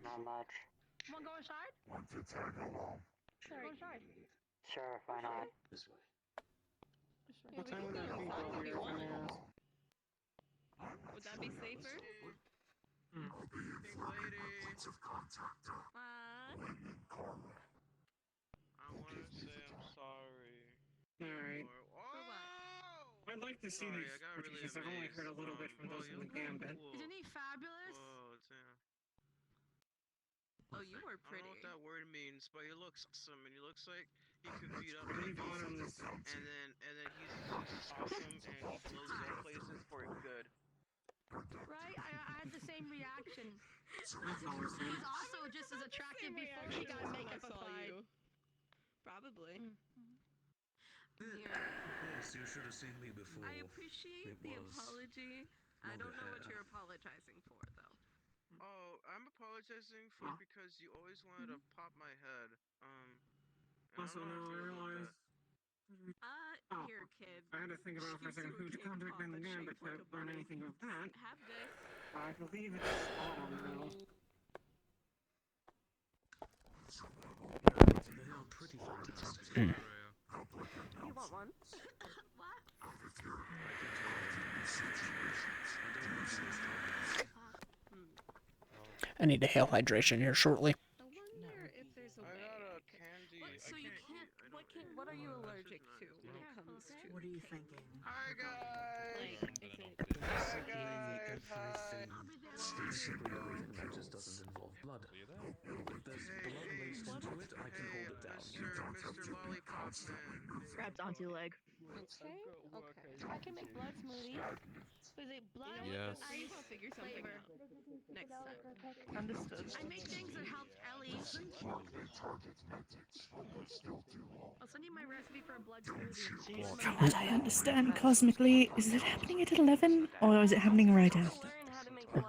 Not much. Want to go inside? Sure. Go inside. Sure, why not? What time would that be, Bobby? Would that be safer? I want to say I'm sorry. Alright. I'd like to see Sorry, these I got really because I've only heard a little bit from those in the Gambit. Isn't he fabulous? Whoa, damn. Oh, you were I pretty. don't know what that word means, but he looks awesome, and he looks like he could beat up Leave people, Autumn's. and then he's just awesome, and he blows up places for good. Right? I had the same reaction. That's awesome. He's also just as attractive before he got makeup applied. Probably. Yes, you should have seen me before. I appreciate the apology. I don't know what you're apologizing for, though. Oh, I'm apologizing for because you always wanted to pop my head. And Also, I'm not now I cool with realize. that. Here, kid. I had to think about it for a second who to contact in the Gambit to learn anything of that. Have this. I believe it's Autumn now. They are pretty fantastic. You want one? What? I need a hail hydration here shortly. I wonder if there's a way. I got a candy. So you can't. What are you allergic to when it comes to? What are you thinking? Hi guys. Like, is it? Basically, everything that just doesn't involve blood. If there's blood laced into it, I can hold it down. Mr. Lollipop Man. Grabs onto your leg. Okay. I can make blood smoothies. Is it blood? Yes. I will figure something out next time. Understood. I make things that helped Ellie. I'll send you my recipe for a blood smoothie. From what I understand cosmically, is it happening at 11 or is it happening right after? Learn how to make blood.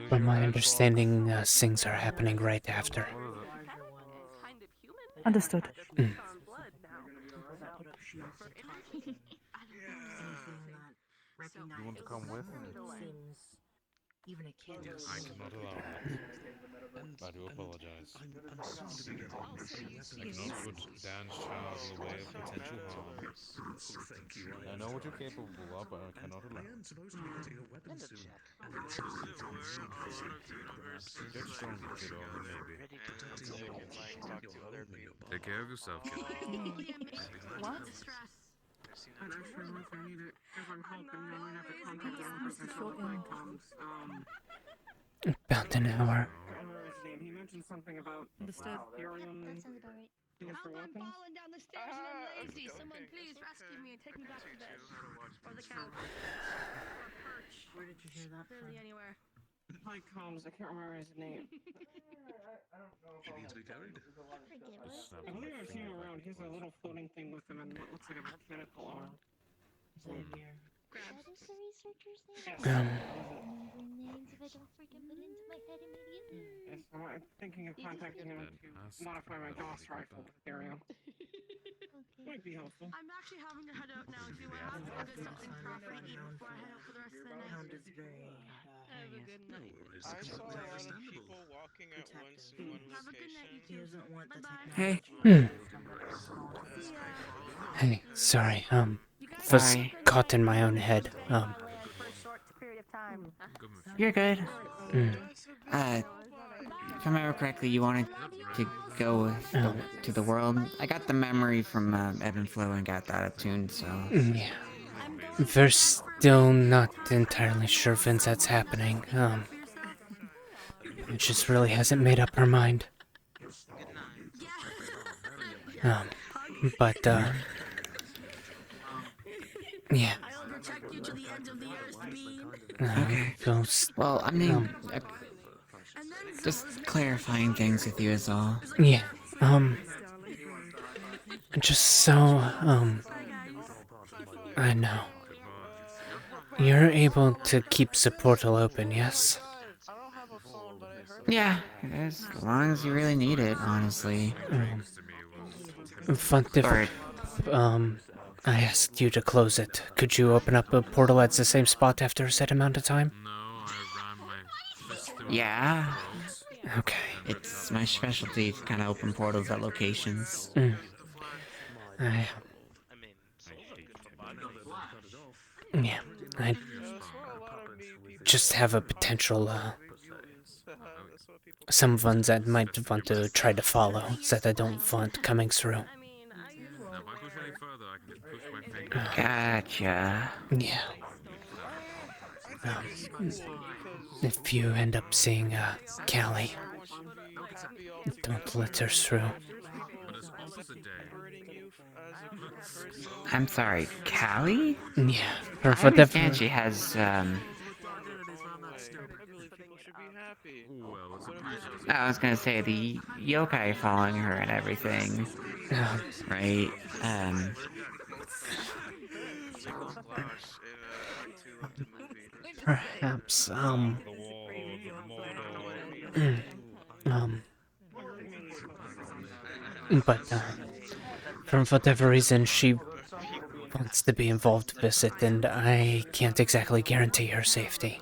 From my understanding, things are happening right after. Kind of human. Understood. On blood now. People that put up shields For and energy. anything that recognizes You want to come with? seems even a kid. I cannot allow that. I do apologize. I'm soon to be getting I cannot put Dan's child in the way of potential harm. Thank you. I know what you're capable of, but I cannot allow I am supposed to be getting a weapon soon. Get strong, kiddo, maybe. Take care of yourself, kid. What? And actually, if I need it, if I'm helping, then I have to contact the wrong person when it comes. About an hour. He mentioned something about Understood. Ethereum. That sounds about right. For I'm weapons. falling down the stairs and I'm lazy. Someone please rescue me and take me back to bed. Or the couch. Or perch. Where did you hear that from? Really anywhere. Mike Combs, I can't remember his name. He needs to be carried. I believe I've seen him around. He has a little floating thing with him and what looks like a mechanical arm. That is the researcher's name? Yes. Names if I don't freaking put it into my head immediately. Yes, I'm thinking of contacting him to modify my DOS rifle with Ethereum. Might be helpful. I'm actually having to head out now. Do I have to go get something proper to eat before I head out for the rest of the night? Hound is very, Have a good night. I saw a lot of people walking at once in one Have a good night, you he too. doesn't want the Hey. Hey, sorry, was caught in my own head. You're good. Mm. If I remember correctly, you wanted to go to the world. I got the memory from Ebb and Flow and got that attuned, so. Yeah. We're still not entirely sure if that's happening. It just really hasn't made up her mind. But, yeah. Okay. Well, I mean, just clarifying things with you is all. Yeah, just so, I know. You're able to keep the portal open, yes? Yeah, as long as you really need it, honestly. But if, I asked you to close it, could you open up a portal at the same spot after a set amount of time? Yeah. Okay. It's my specialty to kind of open portals at locations. Yeah, I just have a potential, some ones that might want to try to follow, that I don't want coming through. Gotcha. Yeah. If you end up seeing, Callie, don't let her through. I'm sorry, Callie? Yeah, I understand she has, I was gonna say, the yokai following her and everything. Right? Perhaps, but, from whatever reason, she wants to be involved with it, and I can't exactly guarantee her safety.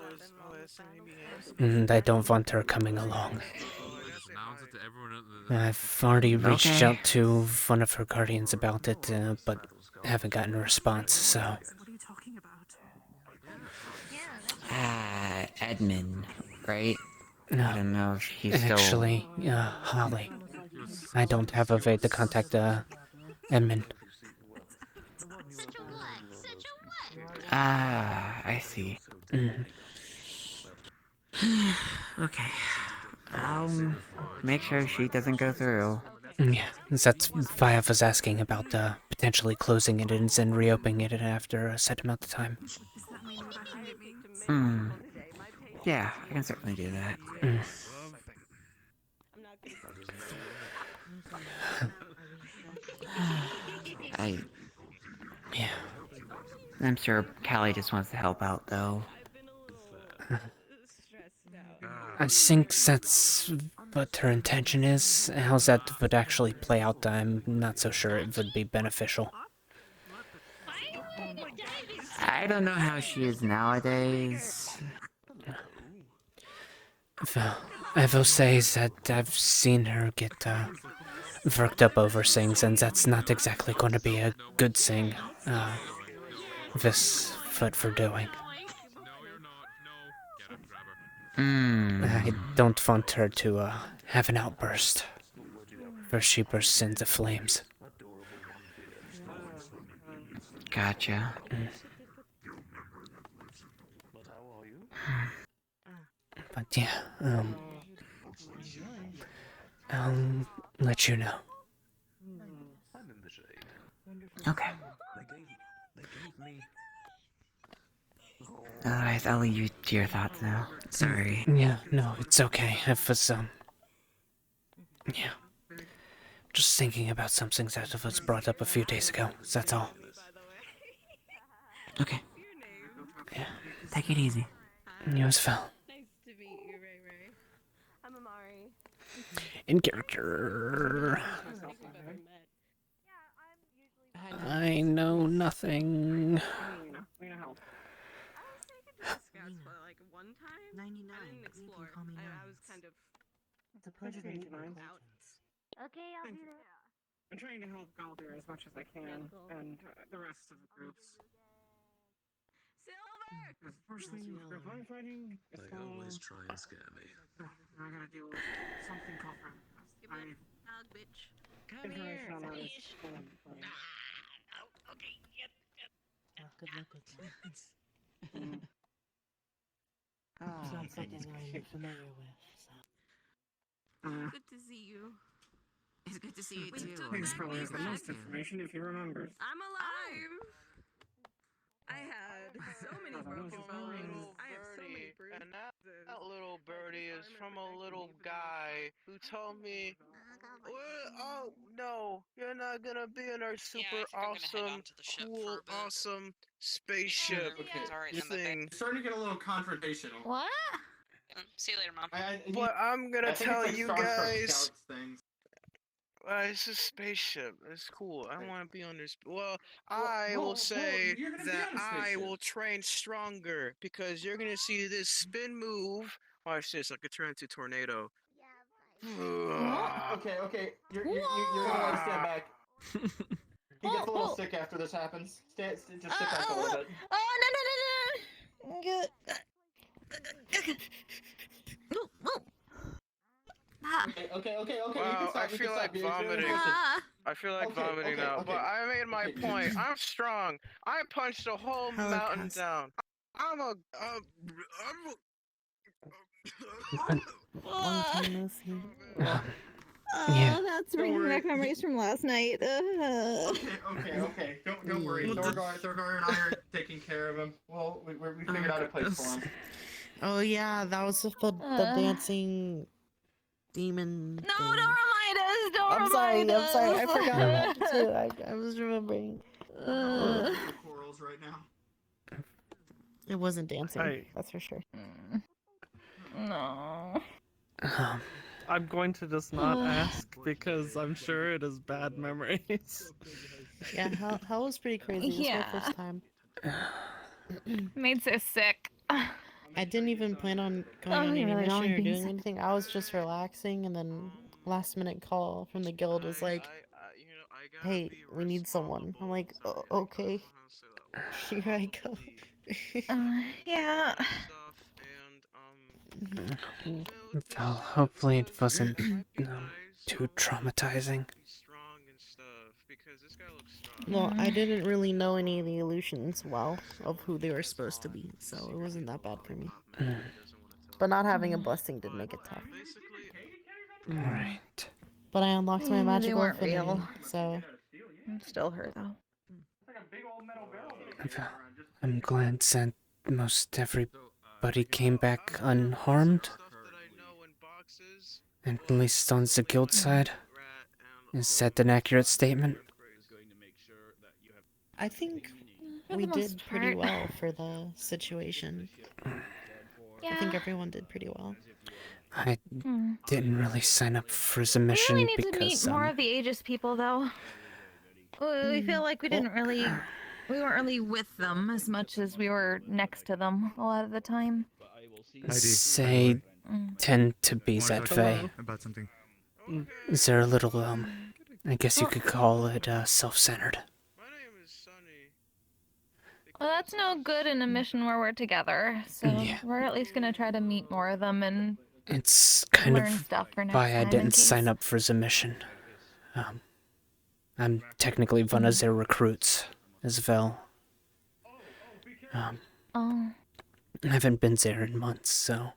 And I don't want her coming along. I've already reached out to one of her guardians about it, but haven't gotten a response, so... Edmund, right? No. I don't know if he's still... Actually, Holly. I don't have a way to contact, Edmund. I see. Okay. I'll make sure she doesn't go through. Yeah, that's why I was asking about, potentially closing it and then reopening it after a set amount of time. Yeah, I can certainly do that. Yeah. I'm sure Callie just wants to help out, though. I think that's what her intention is. How that would actually play out, I'm not so sure it would be beneficial. I don't know how she is nowadays. Well, I will say that I've seen her get, worked up over things, and that's not exactly going to be a good thing, this foot for doing. I don't want her to, have an outburst, where she bursts into flames. Gotcha. But yeah, I'll let you know. Okay. Alright, I'll leave you to your thoughts now. Sorry. Yeah, no, it's okay. I was, yeah. Just thinking about something that was brought up a few days ago. That's all. Okay. Yeah. Take it easy. You as well. Nice to meet you, Ray Ray. I'm Amari. In character. I know nothing. Scouts for like one time. 99. I didn't explore. I was kind of. It's a pleasure to meet you. Okay, I'll be there. I'm trying to help Galder as much as I can, and the rest of the groups. Silver! The first thing group I'm fighting is They called... always try and scare me. I gotta deal with something called Give me a hug, bitch. Come International here. Artist. Okay, yep. Well, good luck with that. Ah, It's not something I'm familiar with, so. Good to see you. It's good to see you too. Thanks probably has the most information if he remembers. I'm alive. I had so many broken bones. I have so many bruises. And that little birdie is from a little guy who told me, oh no, you're not gonna be in our super awesome, cool, awesome spaceship thing. It's starting to get a little confrontational. What? See you later, Mom. But I'm gonna I think tell it's like you Star Trek guys. Scouts things. It's a spaceship. It's cool. I want to be on this. Well, I will say you're gonna be that on a I spaceship. will train stronger because you're gonna see this spin move. Watch this. I could turn into a tornado. Okay. You're gonna want to stand back. He gets a little sick after this happens. Just sit back a little bit. Oh, no. Okay. Wow, I feel like vomiting. I feel like vomiting now. But I made my point. I'm strong. I punched a whole mountain down. I'm a. Long time no see. Yeah. That's bringing back memories from last night. Okay. Don't worry. Thorgar and I are taking care of him. Well, we figured out a place for him. Oh yeah, that was with the dancing demon. No, thing. don't remind us. Don't I'm sorry. remind us. I forgot about it too. I was remembering. Corals right now. It wasn't dancing. Hi. That's for sure. No. I'm going to just not ask because I'm sure it is bad memories. Yeah, hell was pretty crazy. This was Yeah. my first time. Made so sick. I didn't even plan on going on any really don't mission or think doing so. anything. I was just relaxing, and then last minute call from the guild was like, "Hey, we need someone." I'm like, oh, "Okay." Here I go. Yeah. Well, hopefully it wasn't too traumatizing. Well, I didn't really know any of the illusions well of who they were supposed to be, so it wasn't that bad for me. But not having a blessing did make it tough. Right. But I unlocked my They magical weren't affinity, real. so Still hurt though. I'm glad that most everybody came back unharmed. At least on the guild side. Is that an accurate statement? I think For we the did most pretty part. well for the situation. I think Yeah. everyone did pretty well. I didn't really sign up for the We mission really need to meet because more of the Aegis people, though. We feel like we didn't really, we weren't really with them as much as we were next to them a lot of the time. they tend to be that way. About something. They're a little, I guess you could call it, self-centered. Well, that's no good in a mission where we're together, so Yeah. we're at least gonna try to meet more of them and It's kind learn of stuff for next why I time in didn't case. sign up for the mission. I'm technically one of their recruits as well. Oh. I haven't been there in months, so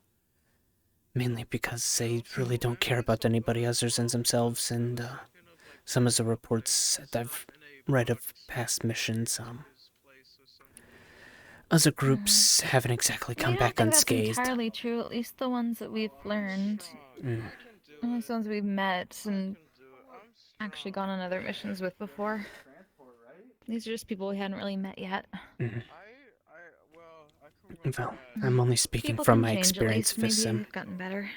mainly because they really don't care about anybody other than themselves, and some of the reports that I've read of past missions other groups haven't exactly come I don't back think that's unscathed. entirely true. At least the ones that we've learned, at least the ones we've met and actually gone on other missions with before. These are just people we hadn't really met yet. Well, I'm only speaking People from can my change, experience at with least. Maybe them. they've gotten better.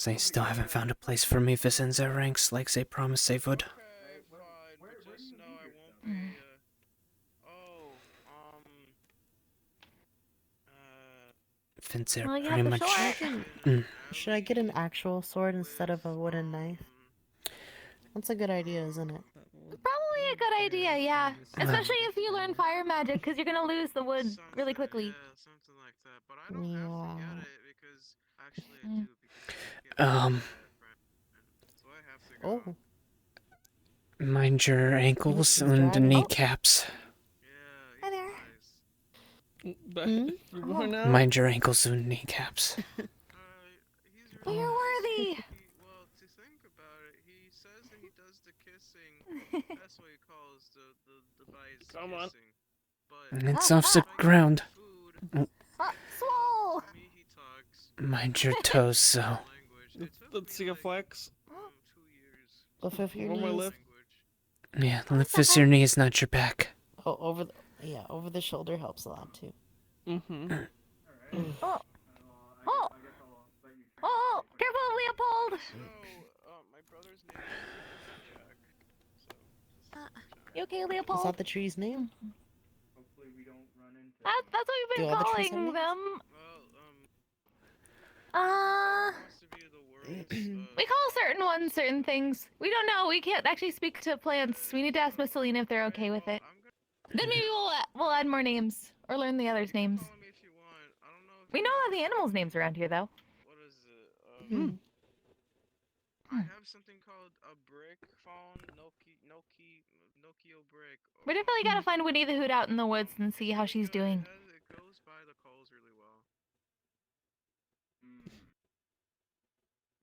They still haven't found a place for me within their ranks like they promised they would. Since they're Well, you pretty have the much... sword. Should I get an actual sword instead of a wooden knife? That's a good idea, isn't it? Probably a good idea, yeah. Especially if you learn fire magic, because you're gonna lose the wood really quickly. Yeah. Oh. Mind your ankles and kneecaps. Hi there. But you were now? Mind your ankles and kneecaps. But you're worthy. Come on. It's off the ground. Swole. Mind your toes, though. Let's see a flex. Lift with your One more knees. lift. Yeah, lift with your knees, not your back. Oh, over the shoulder helps a lot too. Mm-hmm. Oh. Oh. Oh. Careful, Leopold. You okay, Leopold? Is that the tree's name? That's what we've Do been all the trees have calling names? them. We call certain ones certain things. We don't know. We can't actually speak to plants. We need to ask Miss Selena if they're okay with it. Then maybe we'll add more names or learn the others' names. We know all the animals' names around here, though. I have something called a brick phone, Nokia brick. We definitely gotta find Winnie the Hoot out in the woods and see how she's doing. It goes by the calls really well.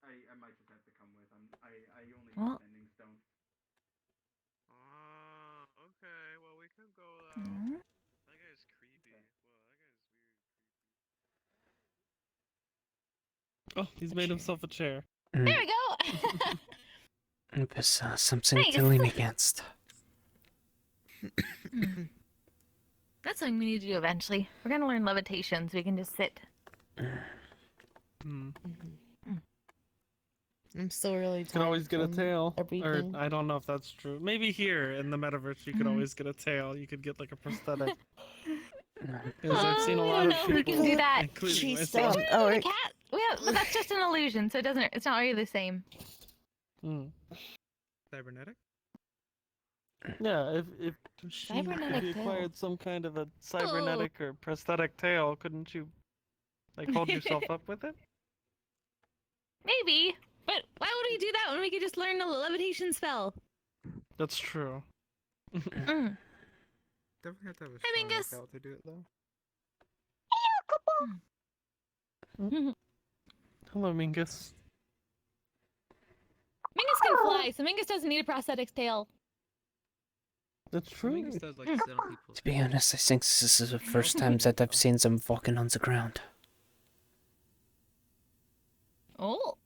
I might just have to come with. I only Well. sending stone. Okay. Well, we could go. That guy's creepy. Oh, he's made himself a chair. There we go. There's something Nice. to lean against. That's something we need to do eventually. We're gonna learn levitation so we can just sit. I'm still really You can always get a from tail. everything. Or I don't know if that's true. Maybe here in the metaverse you could always get a tail. You could get like a prosthetic. Because I've seen a lot of I don't know if we people, can do that. including She's myself. done. Oh, the cat. Well, that's just an illusion, so it's not really the same. Cybernetic? Yeah, if he Cybernetic tail. acquired some kind of a cybernetic or prosthetic tail, couldn't you like hold yourself up with it? Maybe, but why would we do that when we could just learn the levitation spell? That's true. Definitely have to have a Hi, strong Mingus. workout to do it though. Hello, Mingus. Mingus can fly, so Mingus doesn't need a prosthetic tail. That's true. Mingus does like sit on people's To be honest, I think this is the first time that I've seen them walking on the ground. Oh.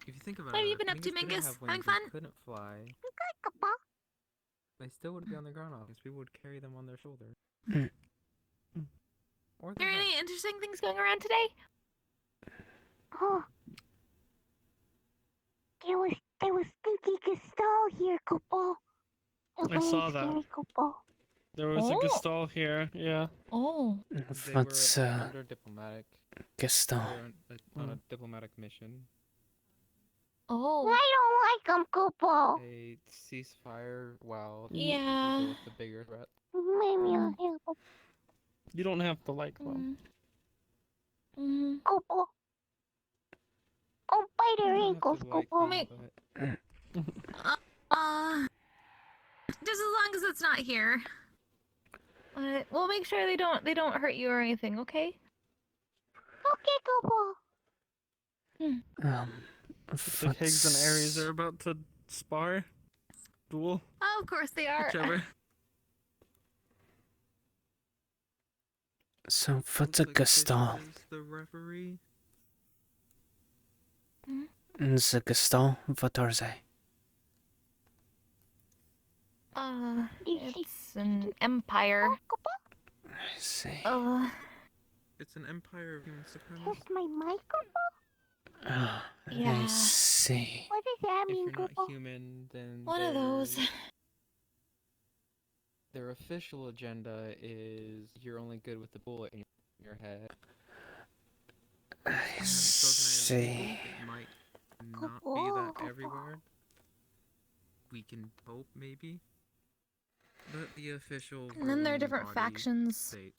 If you think about What it, have you been if up to, didn't Mingus? have Having wings fun? and couldn't fly, they still would be on the ground because people would carry them on their shoulders. Or Are there any interesting things going around today? Oh. There was spooky Gestalt here, Couple. I saw that. There was a Oh. Gestalt here, yeah. Oh. What's, under diplomatic. Gestalt? They were on a diplomatic mission. Oh. I don't like 'em, Couple. A ceasefire while Yeah. deal with the bigger threat. Maybe I'll help 'em. You don't have to like them. Couple. Go bite her ankles, Couple. Just as long as it's not here. We'll make sure they don't hurt you or anything, okay? Okay, Couple. Looks like Higgs and Ares are about to spar. Duel. Oh, of course they are. Whichever. So, what's a Gaston? The referee. The Gaston, what are they? It's an empire. I see. It's an empire of human supremacy. Here's my microphone. I see. What does that If mean, you're not Google? human, then One of those. their official agenda is you're only good with the bullet in your head. I see. It might not be that everywhere. We can hope, maybe. But the official. And then there are ruling different body factions. state-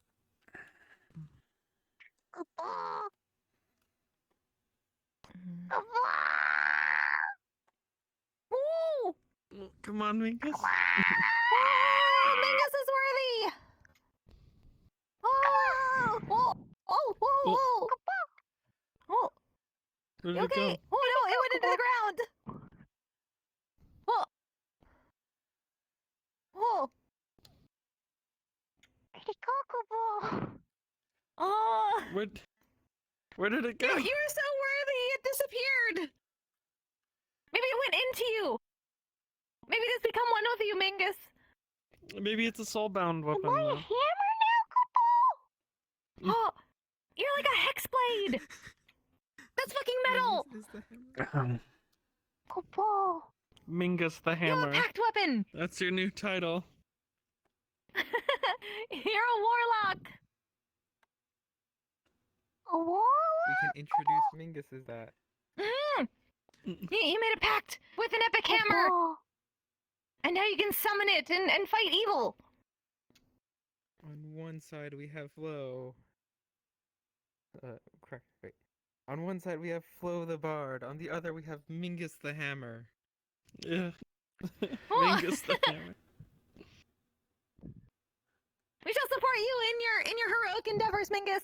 Woo! Come on, Minkus. Mingus is worthy! Oh! Whoa! Oh! Whoa! Whoa! Oh! Where'd You it go? okay? Oh no! It went into the ground! Whoa! Whoa! Where'd it go, Google? Oh! Where did it go? You're so worthy! It disappeared! Maybe it went into you! Maybe it's become one with you, Mingus! Maybe it's a soulbound weapon. Am I a Though. hammer now, Google? Oh! You're like a hex blade! That's fucking metal! Google. Mingus the You're a Hammer. pact weapon! That's your new title. You're a warlock! A warlock? We can introduce Mingus as that. Mm. You made a pact with an epic hammer! And now you can summon it and fight evil! On one side we have Flo. Correct. Wait. On one side we have Flo the Bard. On the other we have Mingus the Hammer. Yeah. Mingus the Hammer. We shall support you in your heroic endeavors, Mingus!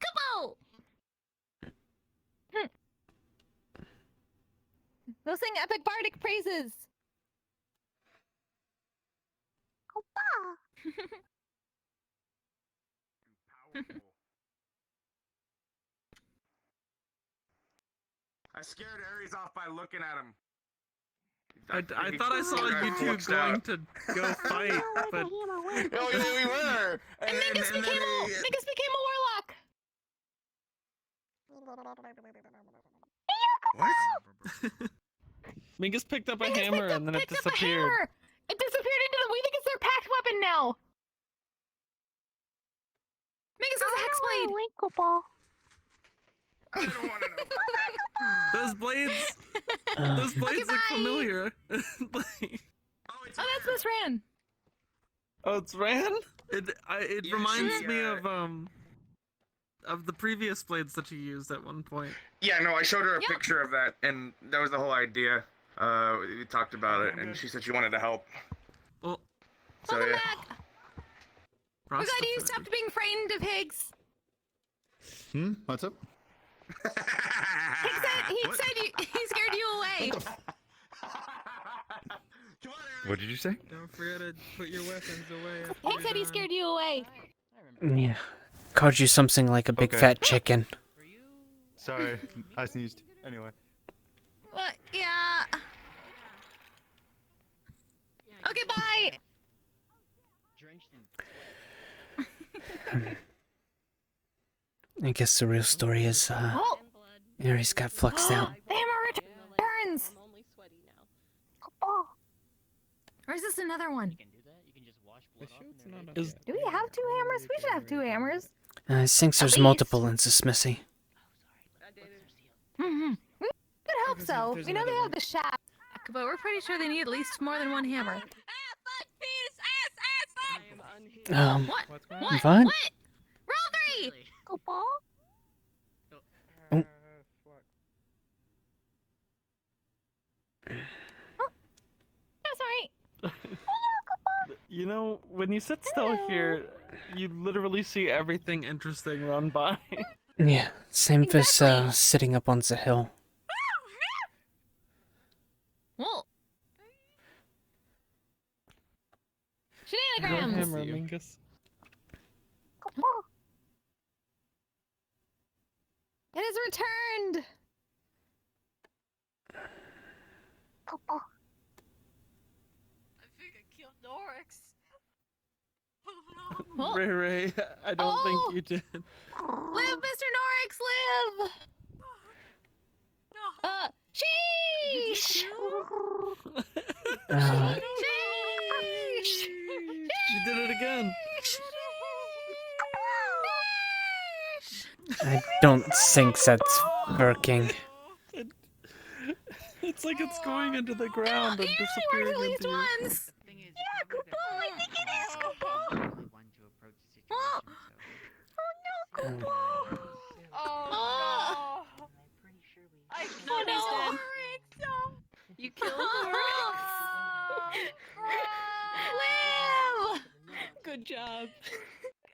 Kubo! Go sing epic bardic praises! I scared Ares off by looking at him. I thought I saw you two going to go fight, but Oh yeah, we were. And Mingus became a warlock! What? Mingus picked up a Mingus hammer and then it picked up a disappeared. hammer! It disappeared into the. We think it's their pact weapon now! Mingus has a hex blade! I don't want to know. Those blades look familiar. Oh, that's Miss Ran! Oh, it's Ran? It reminds me of the previous blades that you used at one point. Yeah, no, I showed her a picture of that, and that was the whole idea. We talked about it, and she said she wanted to help. Well, so yeah. We're glad you stopped being frightened of Higgs. What's up? He scared you away. What did you say? Don't forget to put your weapons away. Higgs said he scared you away. Yeah. Called you something like a big Okay. fat chicken. Sorry, I sneezed. Anyway. Well, yeah. Okay, bye. I guess the real story is, Oh. Ares got fluxed out. The hammer returns. Or is this another one? Do we have two hammers? We should have two hammers. I think there's multiple in this Missy. Mm-hmm. We could hope so. We know they have the shack, but we're pretty sure they need at least more than one hammer. What? What? What? Roll 3! Go ball? Oh. That's alright. You know, when you sit still here, You literally see everything interesting run by. Yeah, same as sitting up on the hill. Whoa. Your Shenanigans! hammer, Mingus. It is returned! I think I killed Norix. Ray Ray, I don't think you did. Live, Mr. Norix, live! Sheesh! Sheesh! You did it again. I don't think that's working. It's like it's going into the ground and disappearing Released into you. once! Yeah, Kupo! I think it is Kupo! Oh no, Kupo! Oh no! I killed Norix! No! You killed Norix! Live! Good job.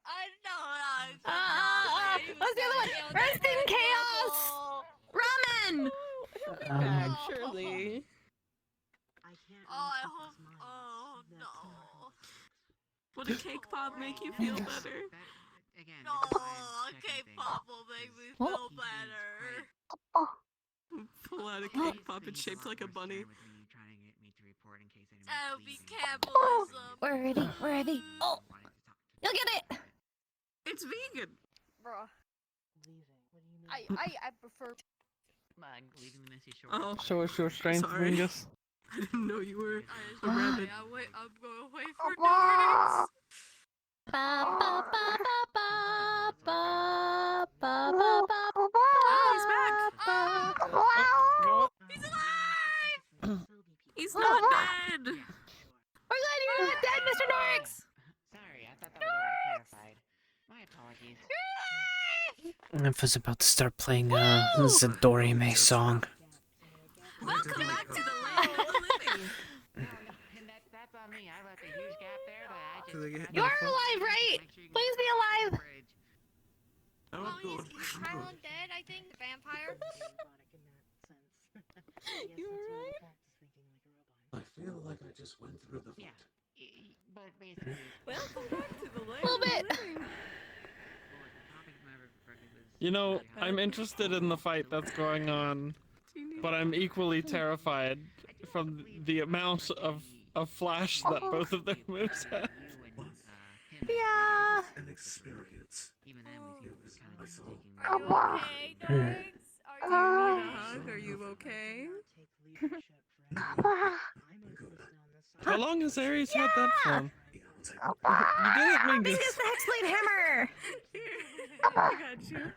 I know. What's the other one? Rest in chaos! Ramen! Um, surely. Oh, I hope. Oh no. Would a cake pop make you feel better? No, K-pop will make me feel better. Pull out a cake pop, it's shaped like a bunny. That'll be cannibalism. Where are they? Oh! You'll get it! It's vegan! Bruh. I prefer. Oh, Show us your strength, sorry. Mingus. I didn't know you were a rabbit. I'm going away for Norix. Ba ba ba ba ba ba ba ba ba. He's back! He's alive! He's not dead! We're glad you're not dead, Mr. Norix! Sorry, I thought that was already clarified. My apologies. I was about to start playing the Dorime song. Welcome back to the land of the living! That's on me. I left a huge gap there, but I just... You're alive, right? Please be alive! Oh, is Kylan dead? I think the vampire. You alright? I feel like I just went through the fight. But basically... Welcome back to the land A little bit. You know, I'm interested in the fight that's going on, but I'm equally terrified from the amount of flash that both of their moves have. Yeah. An experience. Even then, we seem Are you okay, Norix? Do you need a hug? Are you okay? How long has Ares had that from? You did it, Mingus. Mingus the Hexblade Hammer! I got you.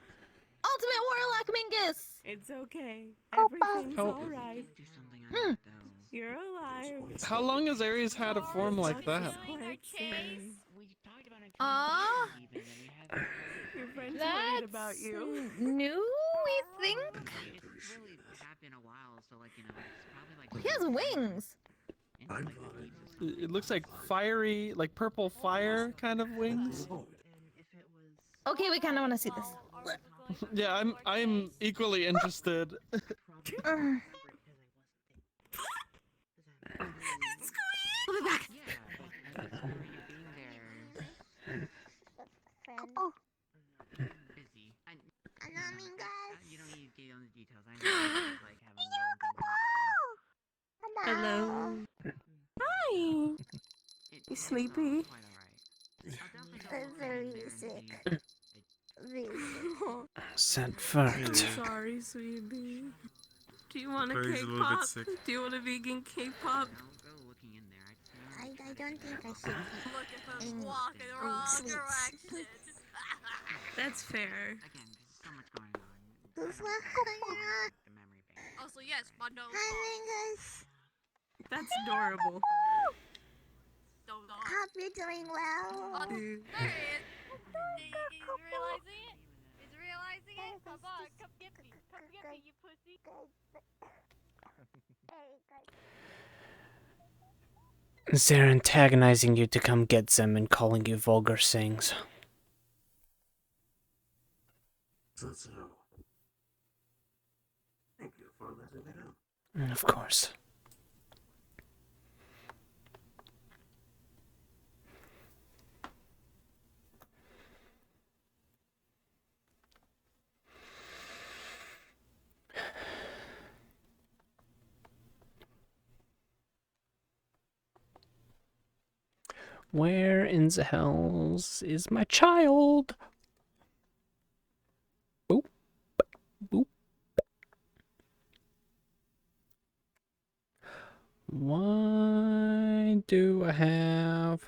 Ultimate Warlock Mingus! It's okay. Everything's How- alright. You're alive. How long has Ares had a form like that? Aw, Your friends that's worried about you. new, we think? it's really been a while, so like, you know, it's probably like... He has wings. It looks like fiery, like purple fire kind of wings. Okay, we kind of want to see this. Yeah, I'm equally interested. We'll be back. Busy. You don't need to get on the details. I know it's like having Hello. Hi. You sleepy? I'm very sick. Very sick. Sent fucked. I'm sorry, sweetie. Do you want a Barry's cake a little bit pop? sick. Do you want a vegan cake pop? I don't think I should Look at them eat walking the wrong sweets. direction. That's fair. Also, yes, my nose. That's adorable. Hope you're doing well. There he is. He's realizing it. He's realizing it. Come on, come get me. Come get me, you pussy. They're antagonizing you to come get them and calling you vulgar things. Of course. Where in the hells is my child? Boop. Boop. Why do I have...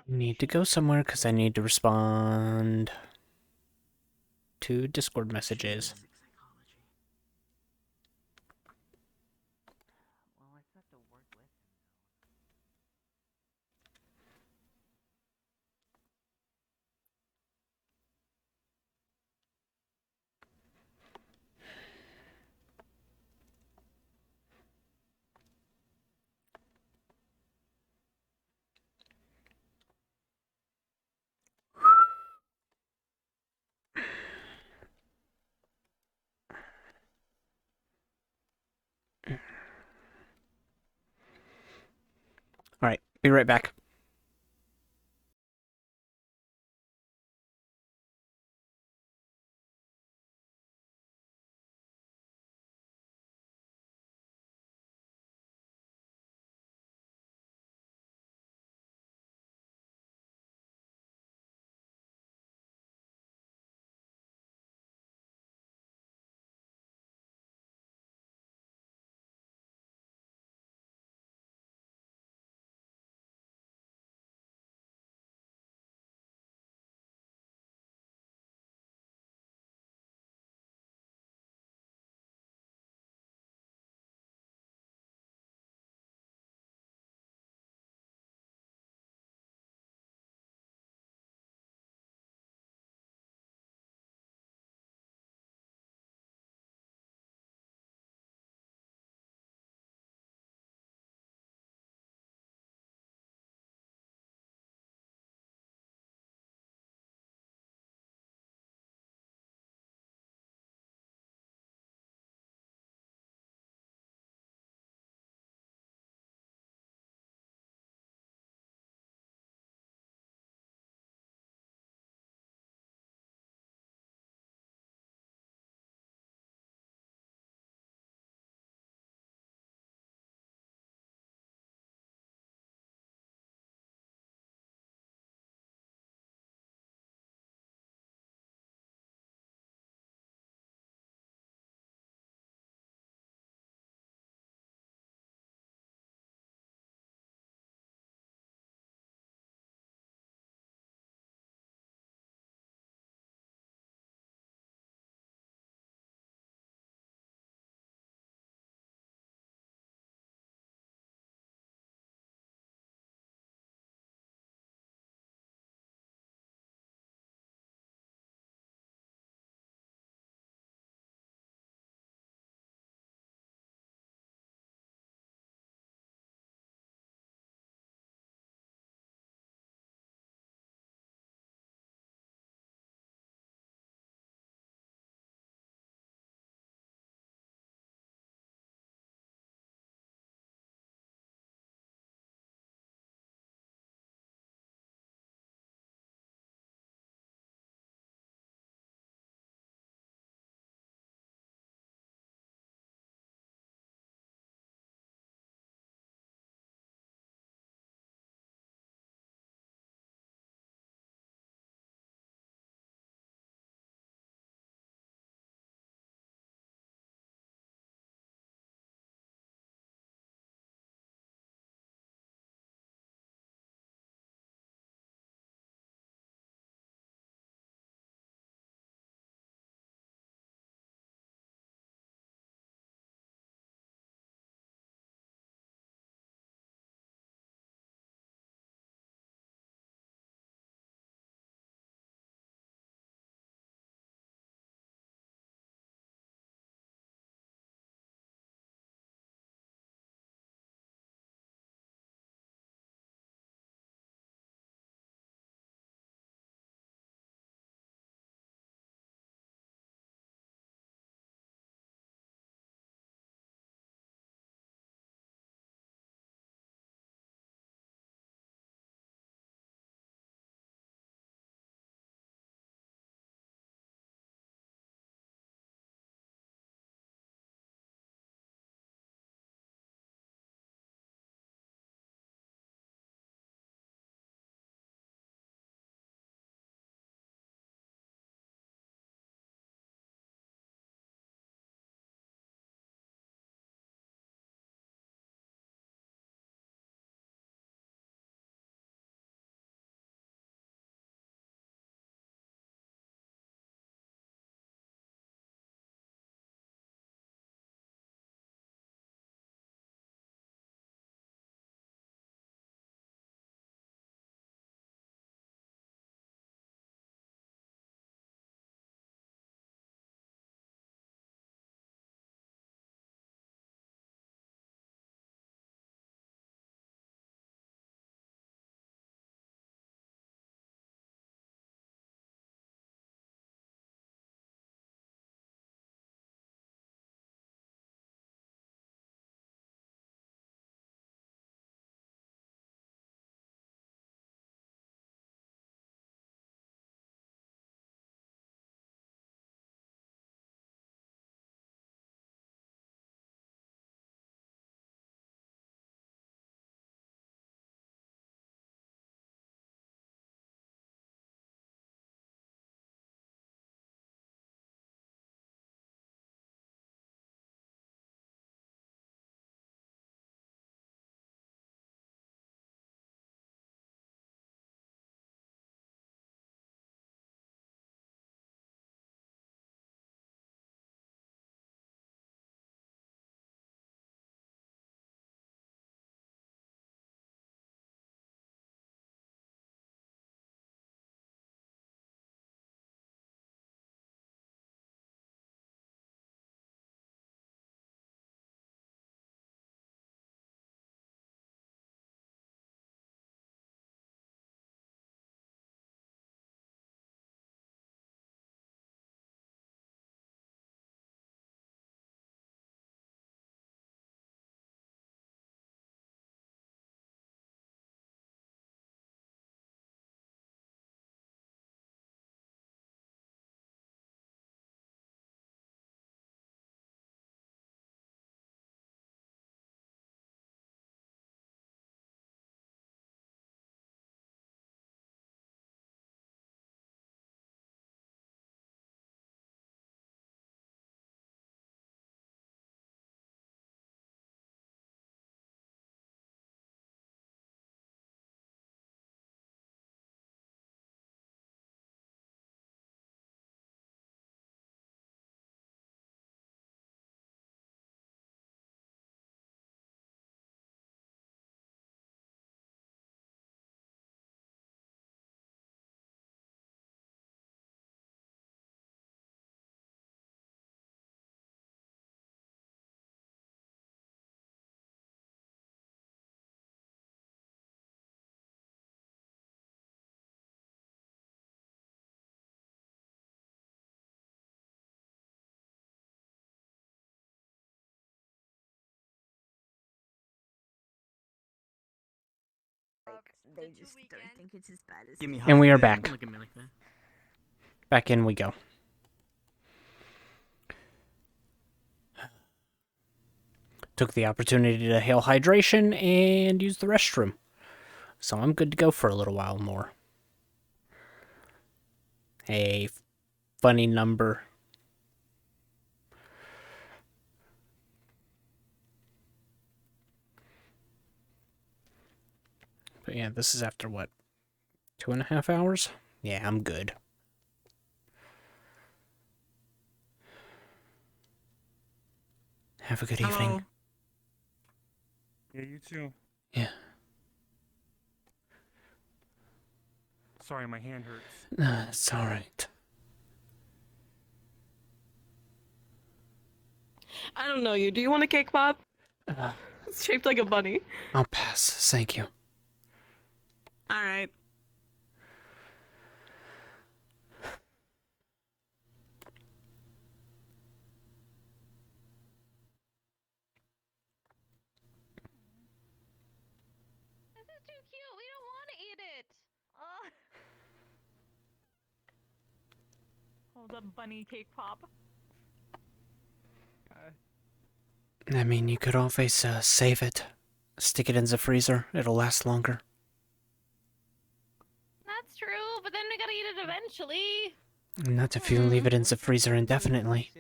Need to go somewhere because I need to respond to Discord messages. Alright, be right back. they just don't think it's as bad as. Give me And we are hope. back. Don't look at me like that. Back in we go. Took the opportunity to hail hydration and use the restroom. So I'm good to go for a little while more. A funny number. But yeah, this is after what? 2.5 hours? Yeah, I'm good. Have a good evening. Yeah, you too. Yeah. Sorry, my hand hurts. It's alright. I don't know you. Do you want a cake pop? It's shaped like a bunny. I'll pass. Thank you. Alright. This is too cute. We don't want to eat it. Hold up, bunny cake pop. I mean, you could always save it. Stick it in the freezer. It'll last longer. That's true, but then we gotta eat it eventually. Not if you leave it in the freezer indefinitely.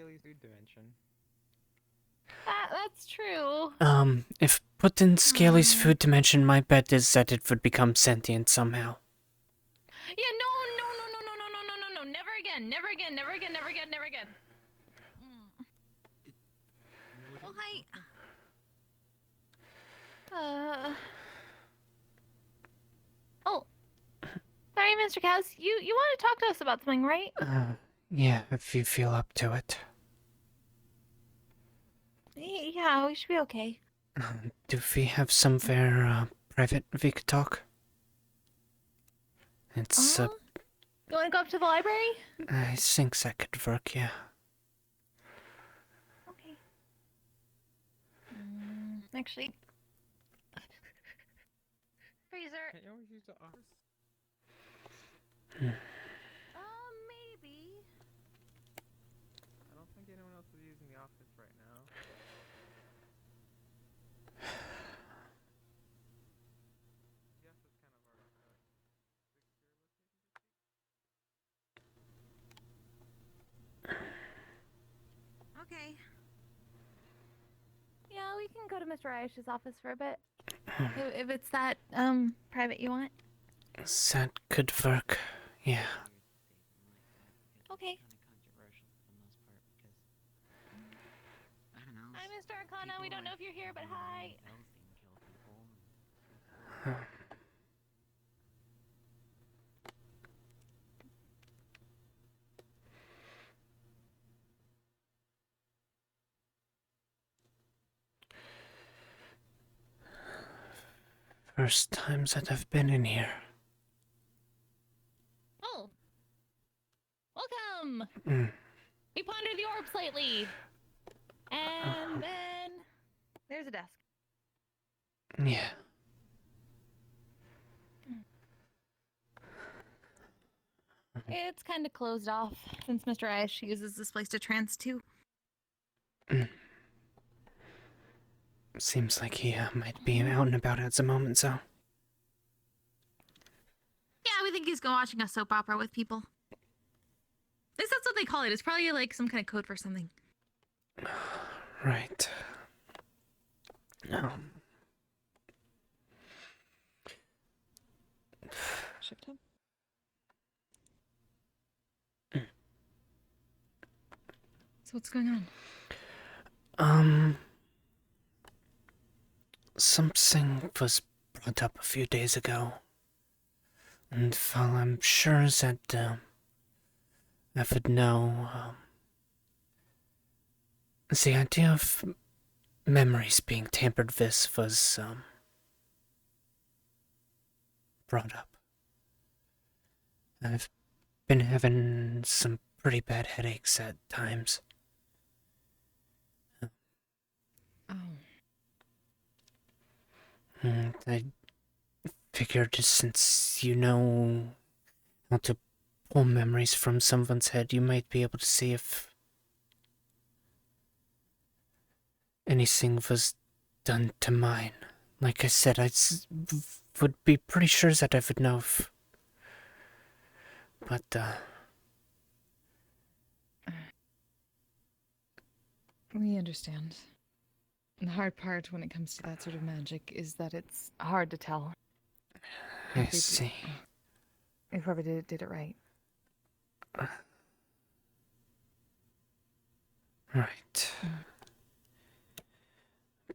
That's true. If put in Scaly's food dimension, my bet is that it would become sentient somehow. Yeah, no. Never again. Never again. Never again. Never again. Never again. Well, hi. Oh. Sorry, Mr. Cows. You want to talk to us about something, right? Yeah, if you feel up to it. Yeah, we should be okay. Do we have somewhere private we could talk? It's You want to go up to the library? I think that could work, yeah. Okay. Actually. Freezer. Can't you always use the office? Maybe. I don't think anyone else is using the office right now. Okay. Yeah, we can go to Mr. Ayesh's office for a bit. If it's that, private you want. That could work, yeah. Okay. Hi, Mr. Arcana. We don't know if you're here, but hi. First times that I've been in here. Oh. Welcome. We pondered the orbs lately. And then there's a desk. Yeah. It's kind of closed off since Mr. Ayesh uses this place to trance too. Seems like he might be out and about at the moment, so. Yeah, we think he's going watching a soap opera with people. At least that's what they call it. It's probably like some kind of code for something. Right. Shift him. So what's going on? Something was brought up a few days ago. And while I'm sure that, I would know, the idea of memories being tampered with was, brought up. I've been having some pretty bad headaches at times. And I figured since you know how to pull memories from someone's head, you might be able to see if anything was done to mine. Like I said, would be pretty sure that I would know if... But, We understand. The hard part when it comes to that sort of magic is that it's hard to tell. I see. If whoever did it right. Right.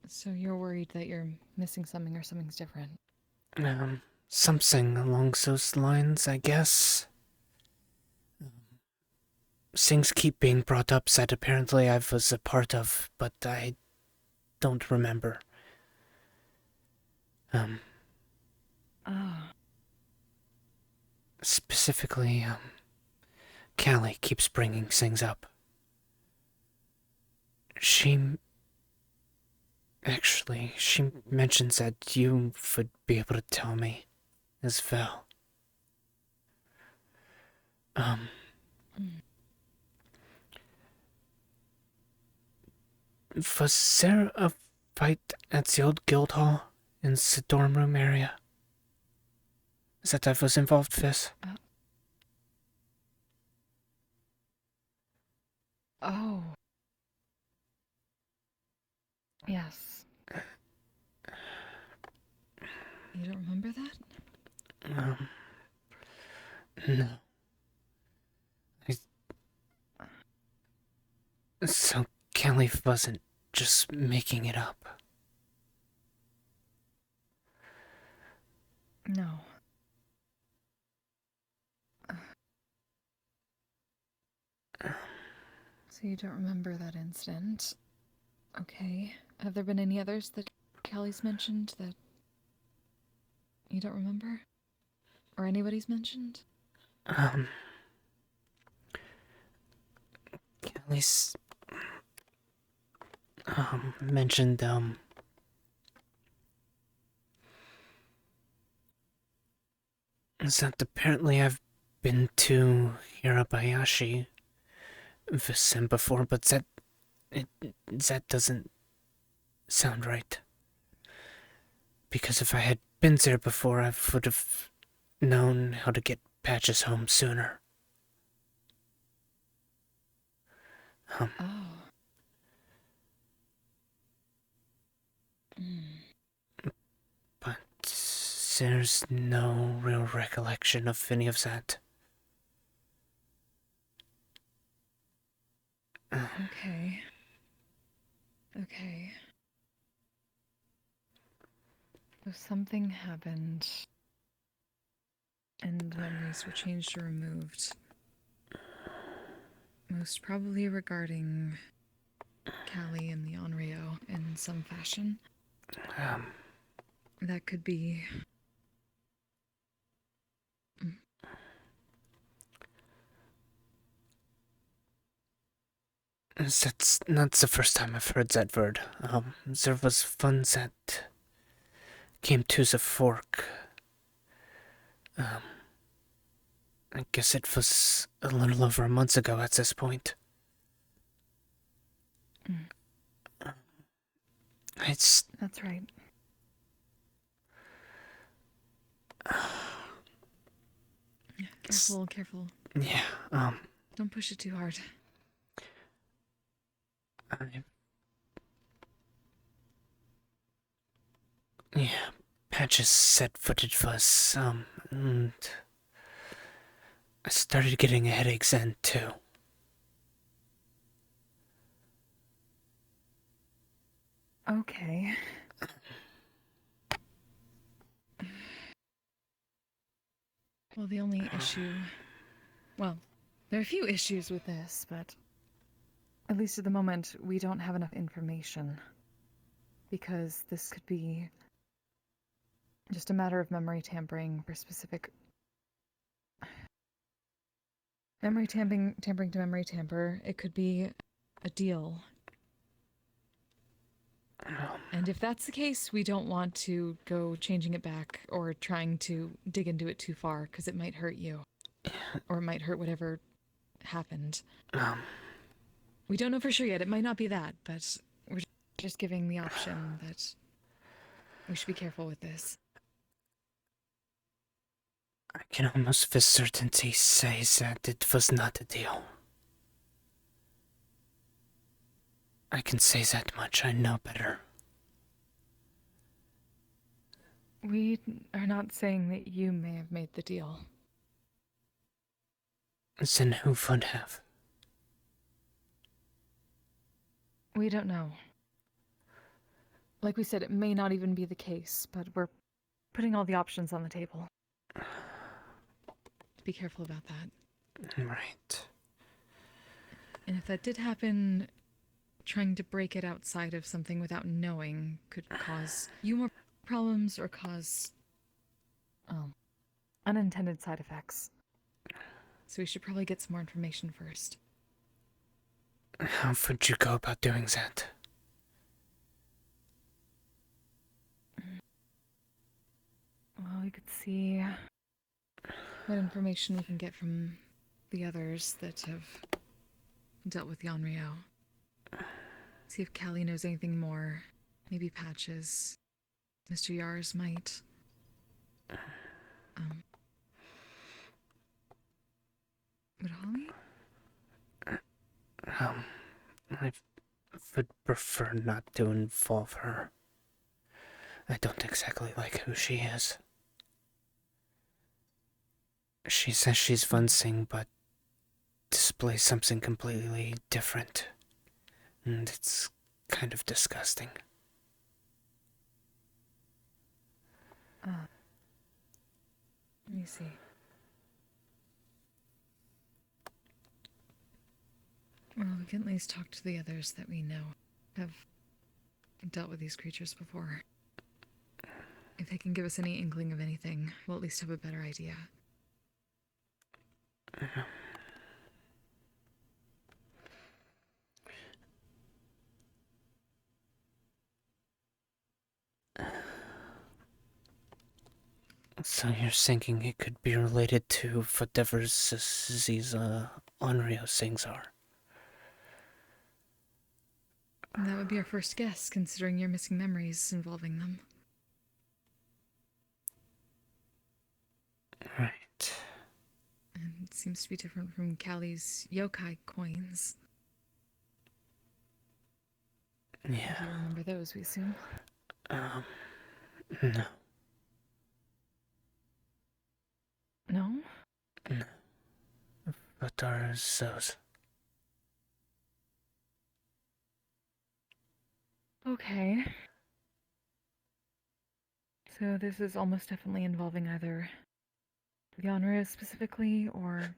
So you're worried that you're missing something or something's different? Something along those lines, I guess. Things keep being brought up that apparently I was a part of, but I don't remember. Specifically, Callie keeps bringing things up. Actually, she mentions that you would be able to tell me as well. Was there a fight at the old guild hall in the dorm room area that I was involved with? Oh. Yes. You don't remember that? No. So Kelly wasn't just making it up. No. So you don't remember that incident? Okay. Have there been any others that Kelly's mentioned that you don't remember? Or anybody's mentioned? Kelly's mentioned that apparently I've been to Hirabayashi with him before, but that doesn't sound right. Because if I had been there before, I would have known how to get Patches home sooner. But there's no real recollection of any of that. Okay. Okay. So something happened, and memories were changed or removed. Most probably regarding Callie and the Onryo in some fashion. That could be... That's not the first time I've heard that word. There was one that came to the fork. I guess it was a little over a month ago at this point. That's right. Careful, careful. Yeah, Don't push it too hard. Yeah, Patches said footage was, and I started getting a headache then, too. Okay. Well, the only issue... Well, there are a few issues with this, but... At least at the moment, we don't have enough information. Because this could be... just a matter of memory tampering for specific... Memory tampering to memory tamper. It could be a deal. And if that's the case, we don't want to go changing it back or trying to dig into it too far, because it might hurt you. Or it might hurt whatever happened. We don't know for sure yet. It might not be that, but we're just giving the option that we should be careful with this. I can almost with certainty say that it was not a deal. I can say that much. I know better. We are not saying that you may have made the deal. Then who would have? We don't know. Like we said, it may not even be the case, but we're putting all the options on the table. Be careful about that. Right. And if that did happen, trying to break it outside of something without knowing could cause you more problems or cause unintended side effects. So we should probably get some more information first. How would you go about doing that? Well, we could see what information we can get from the others that have dealt with Yanrio. See if Callie knows anything more. Maybe Patches. Mr. Yars might. Would Holly? I would prefer not to involve her. I don't exactly like who she is. She says she's Vunsing, but displays something completely different. And it's kind of disgusting. Let me see. Well, we can at least talk to the others that we know have dealt with these creatures before. If they can give us any inkling of anything, we'll at least have a better idea. So you're thinking it could be related to whatever these Onryo things are? That would be our first guess, considering your missing memories involving them. Right. And it seems to be different from Callie's yokai coins. Yeah. Do you remember those, we assume? No. No? No. What are those? Okay. So this is almost definitely involving either the Onryo specifically, or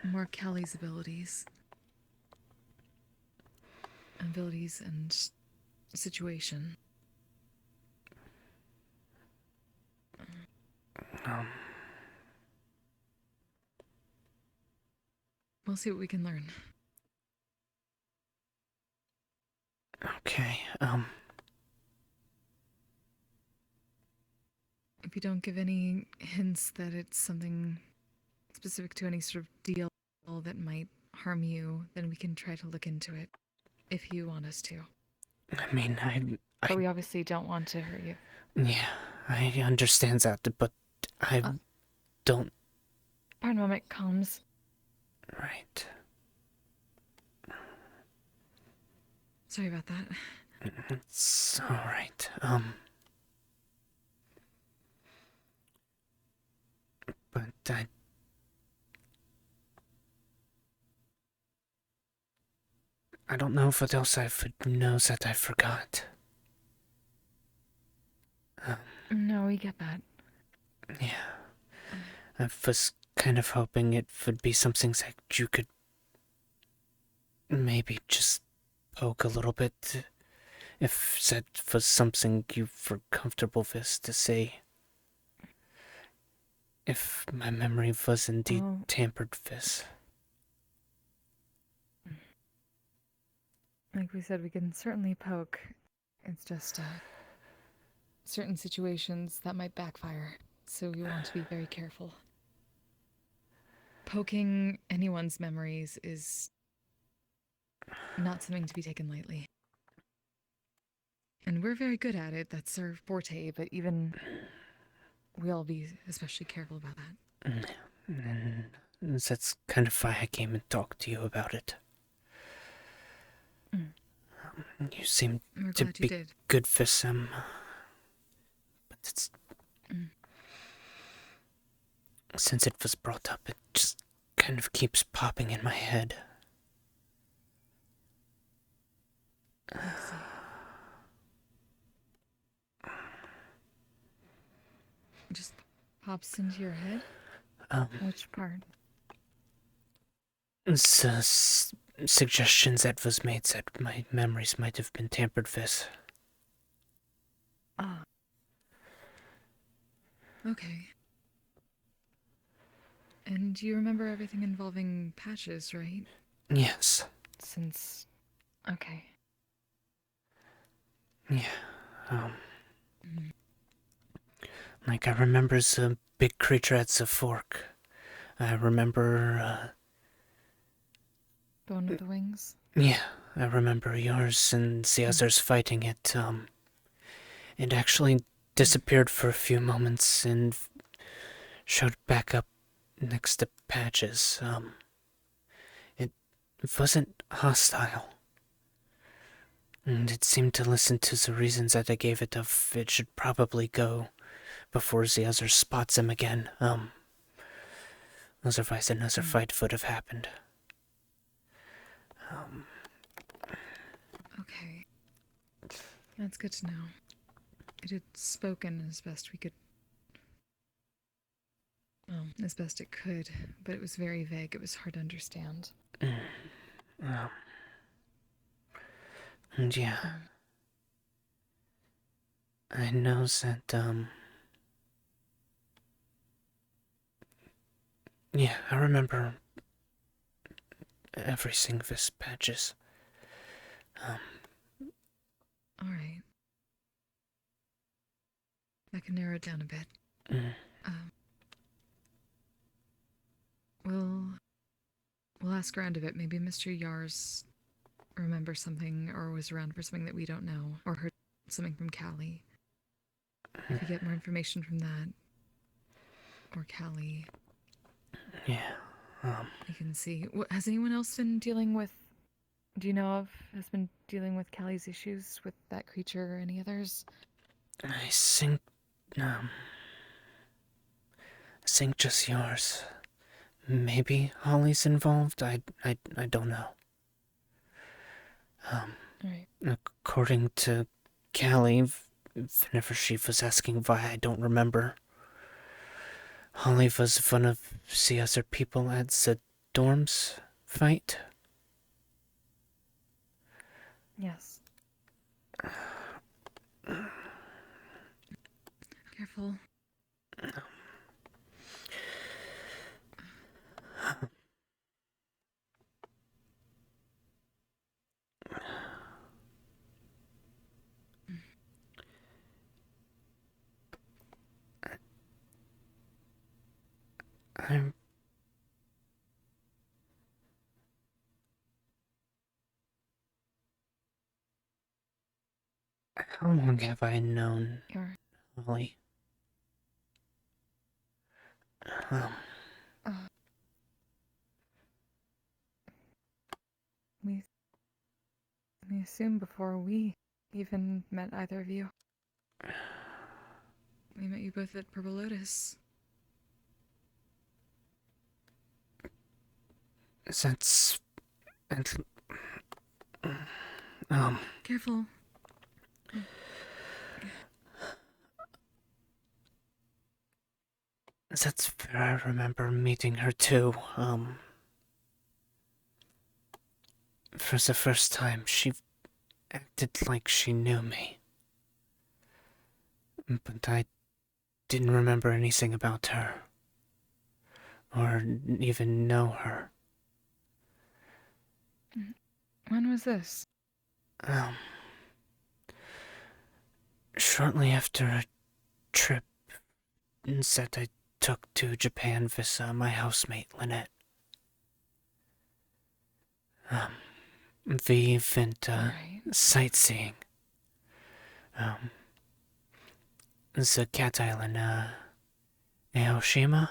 more Callie's abilities. Abilities and situation. We'll see what we can learn. Okay, If you don't give any hints that it's something specific to any sort of deal that might harm you, then we can try to look into it, if you want us to. I mean, But we obviously don't want to hurt you. Yeah, I understand that, but I don't... Pardon a moment, comms. Right. Sorry about that. It's alright, but I don't know what else I would know that I forgot. No, we get that. Yeah. I was kind of hoping it would be something that you could maybe just poke a little bit, if that was something you were comfortable with to say. If my memory was indeed tampered with. Like we said, we can certainly poke It's just certain situations that might backfire, so we want to be very careful. Poking anyone's memories is not something to be taken lightly. And we're very good at it, that's our forte, but even we'll be especially careful about that. And that's kind of why I came and talked to you about it. You seem We're to glad you be did. good for some, but it's... Since it was brought up, it just kind of keeps popping in my head. Let's see. It just pops into your head? Which part? Suggestions that was made that my memories might have been tampered with. Ah. Okay. And you remember everything involving patches, right? Yes. Since... Okay. Yeah, like I remember the big creature at the fork. I remember, The one with the wings? yeah, I remember yours and the others fighting it. It actually disappeared for a few moments and showed back up next to Patches. It wasn't hostile. And it seemed to listen to the reasons that I gave it of it should probably go before the other spots him again. Otherwise another fight would have happened. Okay. That's good to know. It had spoken as best we could. Well, as best it could, but it was very vague. It was hard to understand. And yeah. I know that, yeah, I remember everything this Patches. Alright. I can narrow it down a bit. We'll ask around a bit. Maybe Mr. Yars remembers something or was around for something that we don't know, or heard something from Callie. If we get more information from that, or Callie, yeah, we can see. Has anyone else been dealing with? Do you know of? Has been dealing with Callie's issues with that creature or any others? I think just yours. Maybe Holly's involved. I don't know. Right. According to Callie, whenever she was asking why I don't remember, Holly was one of the other people at the dorms fight. Yes. Careful. How long have I known Holly? We assumed before we even met either of you. We met you both at Purple Lotus. That's... Careful. That's where I remember meeting her too. For the first time, she acted like she knew me. But I didn't remember anything about her. Or even know her. When was this? shortly after a trip that I took to Japan with my housemate, Lynette. We went sightseeing. The cat island, Aoshima.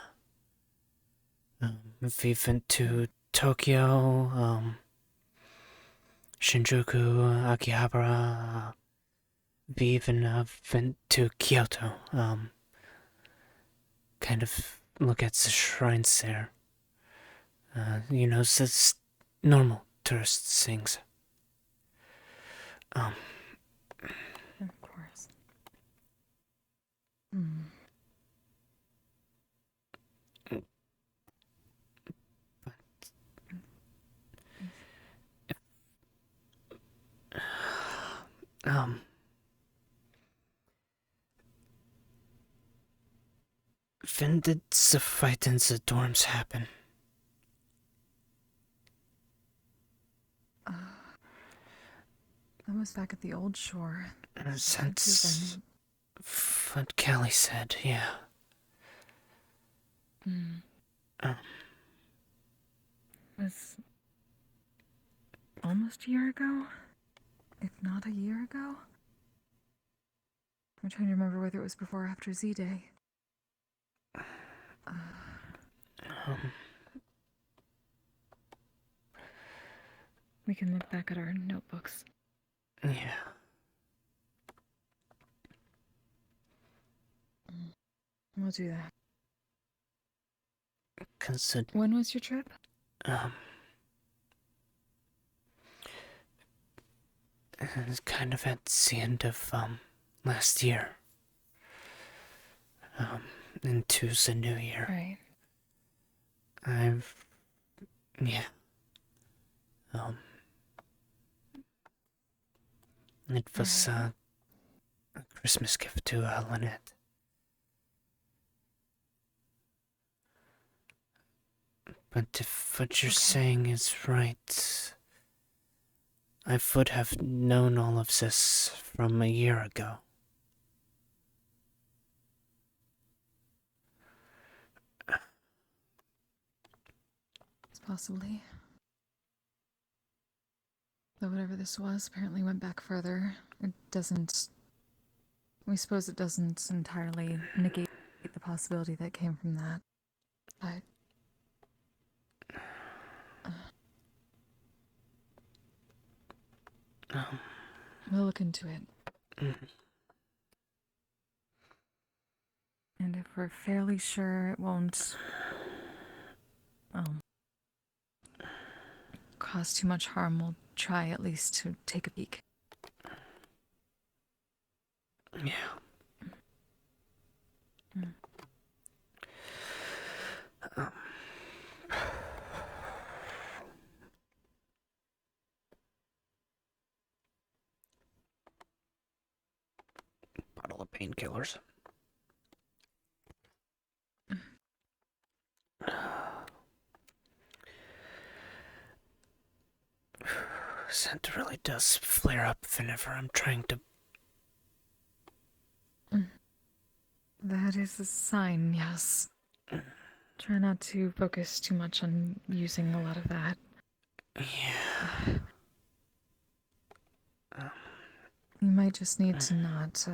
We went to Tokyo, Shinjuku, Akihabara. We even went to Kyoto. Kind of look at the shrines there. The normal tourist things. Of course. When did the fight in the dorms happen? That was back at the old shore. Since what Callie said, yeah. It was almost a year ago, if not a year ago. I'm trying to remember whether it was before or after Z-Day. We can look back at our notebooks. Yeah. We'll do that. When was your trip? It was kind of at the end of last year. Into the new year. Right. Yeah. It was a Christmas gift to Lynette. But if what you're saying is right, I would have known all of this from a year ago. Possibly. Though whatever this was apparently went back further. We suppose it doesn't entirely negate the possibility that came from that. But we'll look into it. And if we're fairly sure it won't cause too much harm, we'll try at least to take a peek. Yeah. Bottle of painkillers. Scent really does flare up whenever I'm trying to. That is a sign, yes. Try not to focus too much on using a lot of that. Yeah. You might just need to not,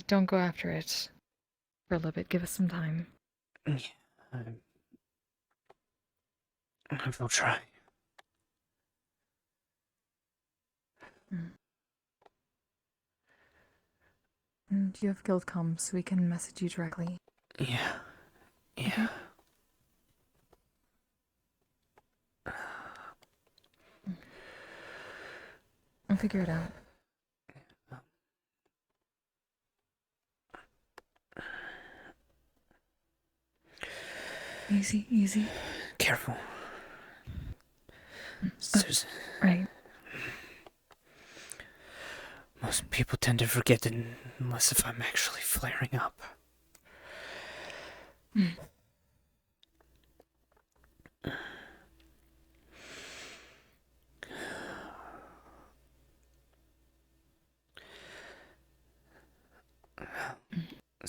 don't go after it for a little bit. Give us some time. Yeah. I will try. And you have Guildcom, so we can message you directly. Yeah. Yeah. I'll figure it out. Easy, easy. Careful. Susan. Right. Most people tend to forget it unless if I'm actually flaring up.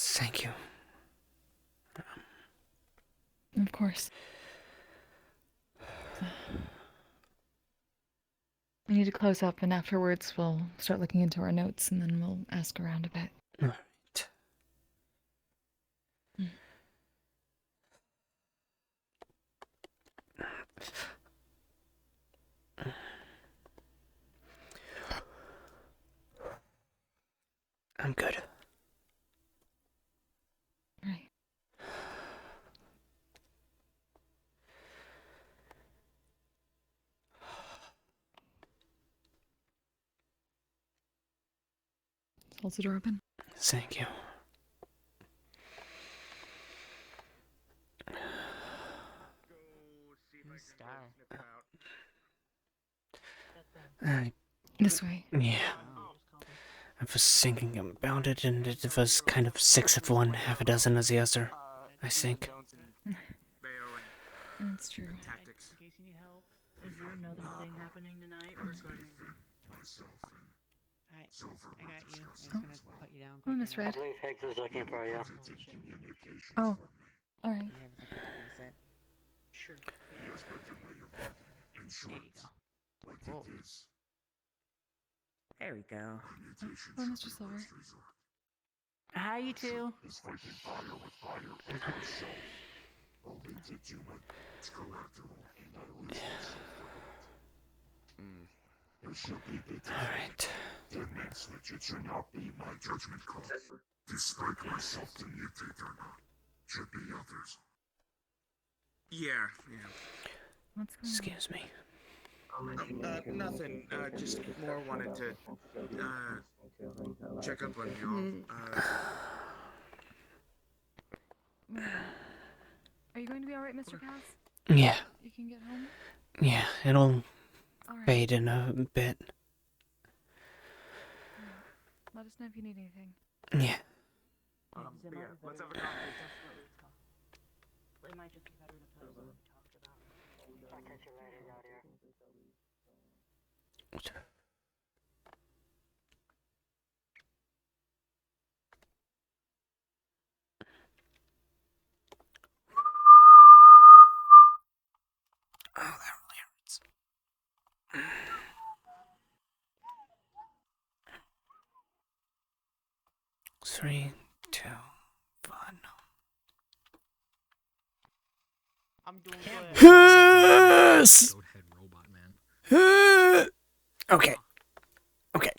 Thank you. Of course. We need to close up, and afterwards we'll start looking into our notes, and then we'll ask around a bit. Alright. I'm good. Right. Hold the door open. Thank you. This way. Yeah. I was thinking about it, and it was kind of 6 of one, half a dozen of the other, I think. That's true. In case you need help, is there another thing happening tonight? Or something? Alright, I got you. I'm just gonna put you down. Oh, Miss Red. Higgs is looking for you. Oh, alright. Sure. There you go. Whoa. There we go. Oh, Mr. Silver. Hi, you two. Alright. It should not be my judgment call. Despite myself to mutate or not, should be others. Yeah. What's going Excuse me. Nothing. Just more wanted to check up on you all. Are you going to be alright, Mr. Cass? Yeah. You can get home? Yeah, it'll Alright. fade in a bit. Let us know if you need anything. Yeah. Yeah, let's have a conversation. It might just be better to put what we talked about. I'll catch you later, Yadier. Oh, that really hurts. 3, 2, 1. I'm doing Yes! Okay. Okay.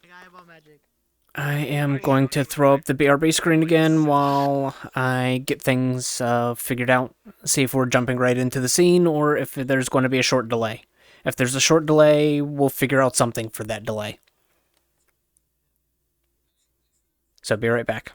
I am going to throw up the BRB screen again while I get things figured out. See if we're jumping right into the scene or if there's going to be a short delay. If there's a short delay, we'll figure out something for that delay. So be right back.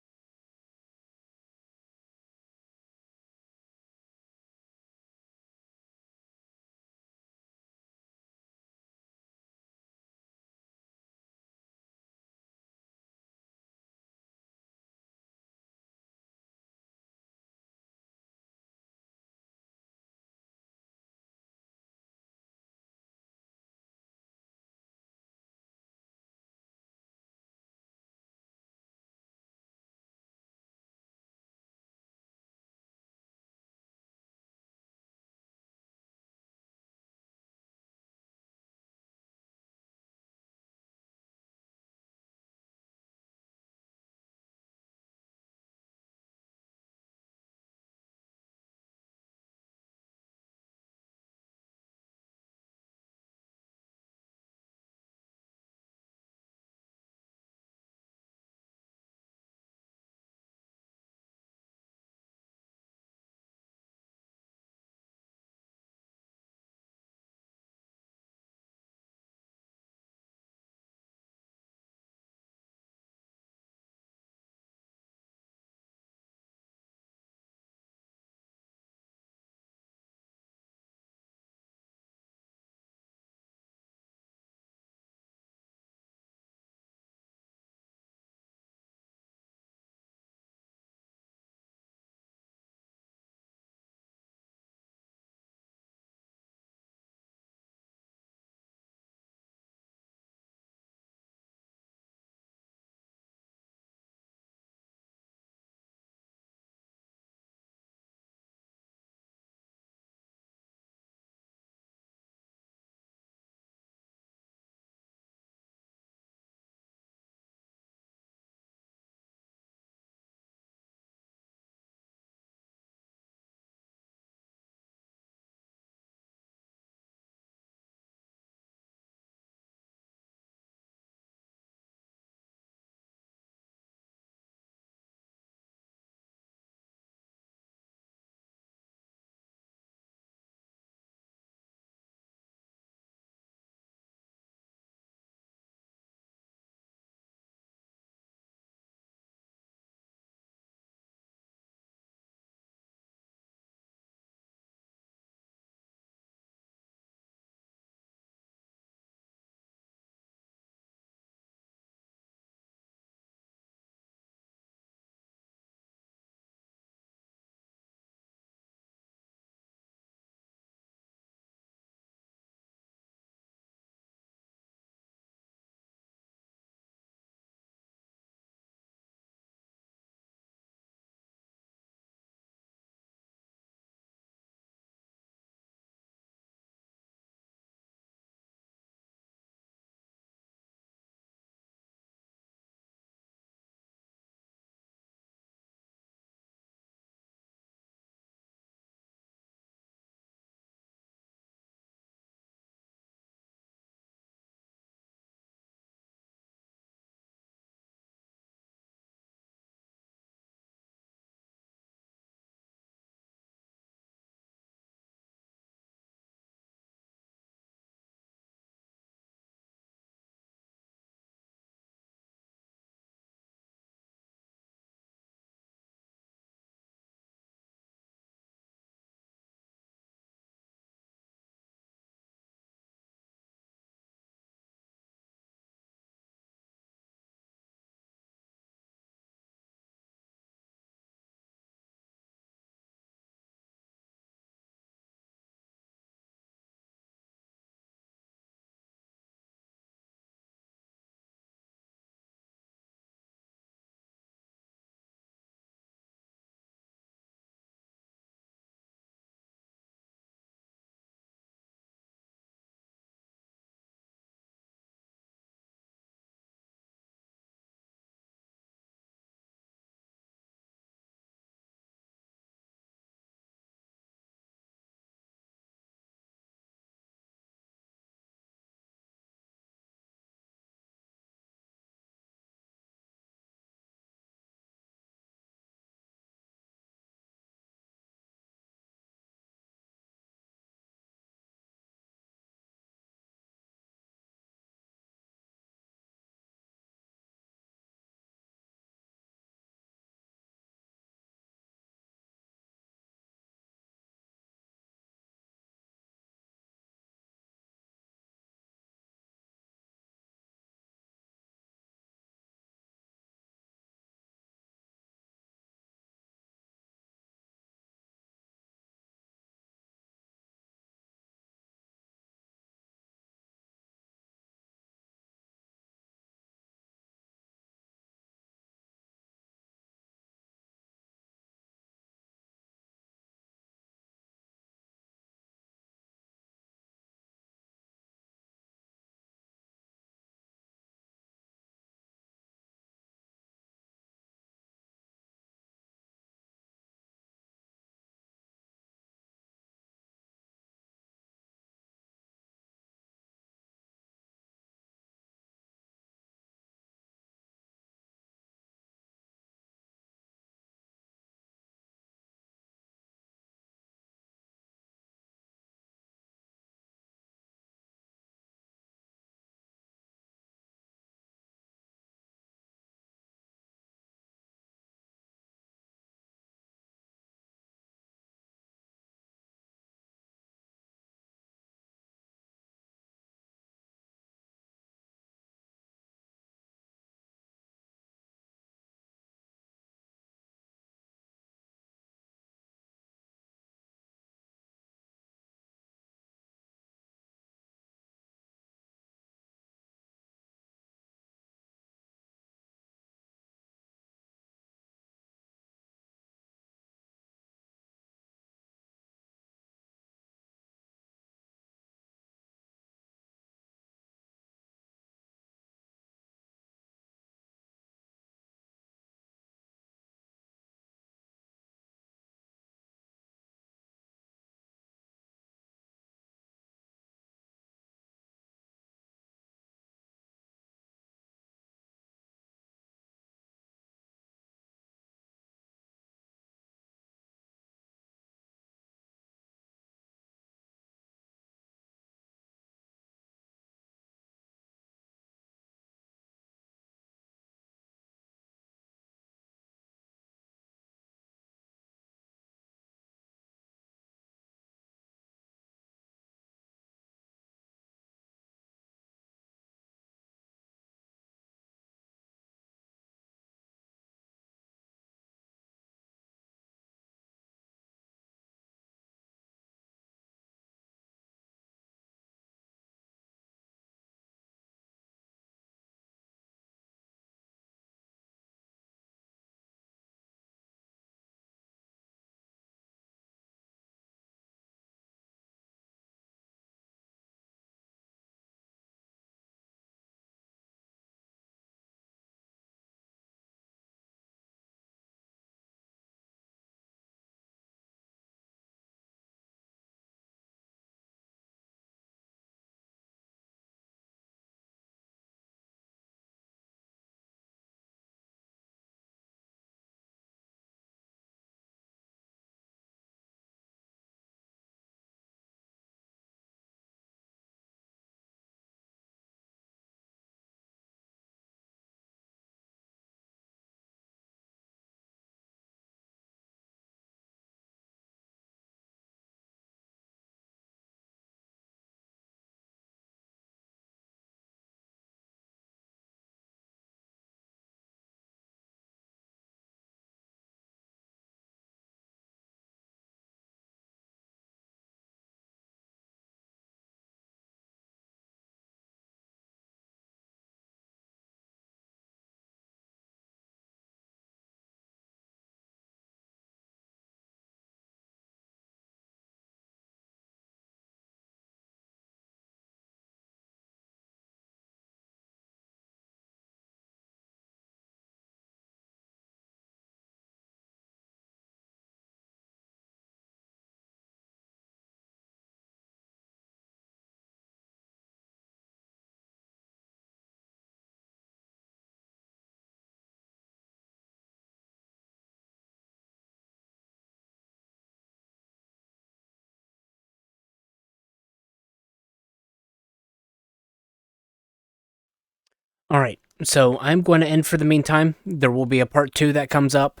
Alright, so I'm going to end for the meantime. There will be a part 2 that comes up.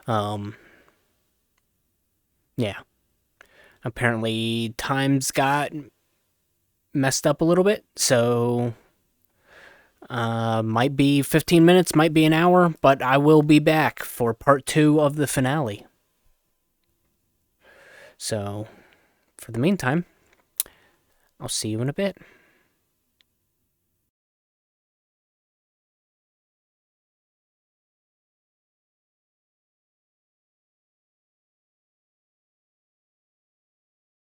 Yeah. Apparently, times got messed up a little bit, so might be 15 minutes, might be an hour, but I will be back for part 2 of the finale. So, for the meantime, I'll see you in a bit.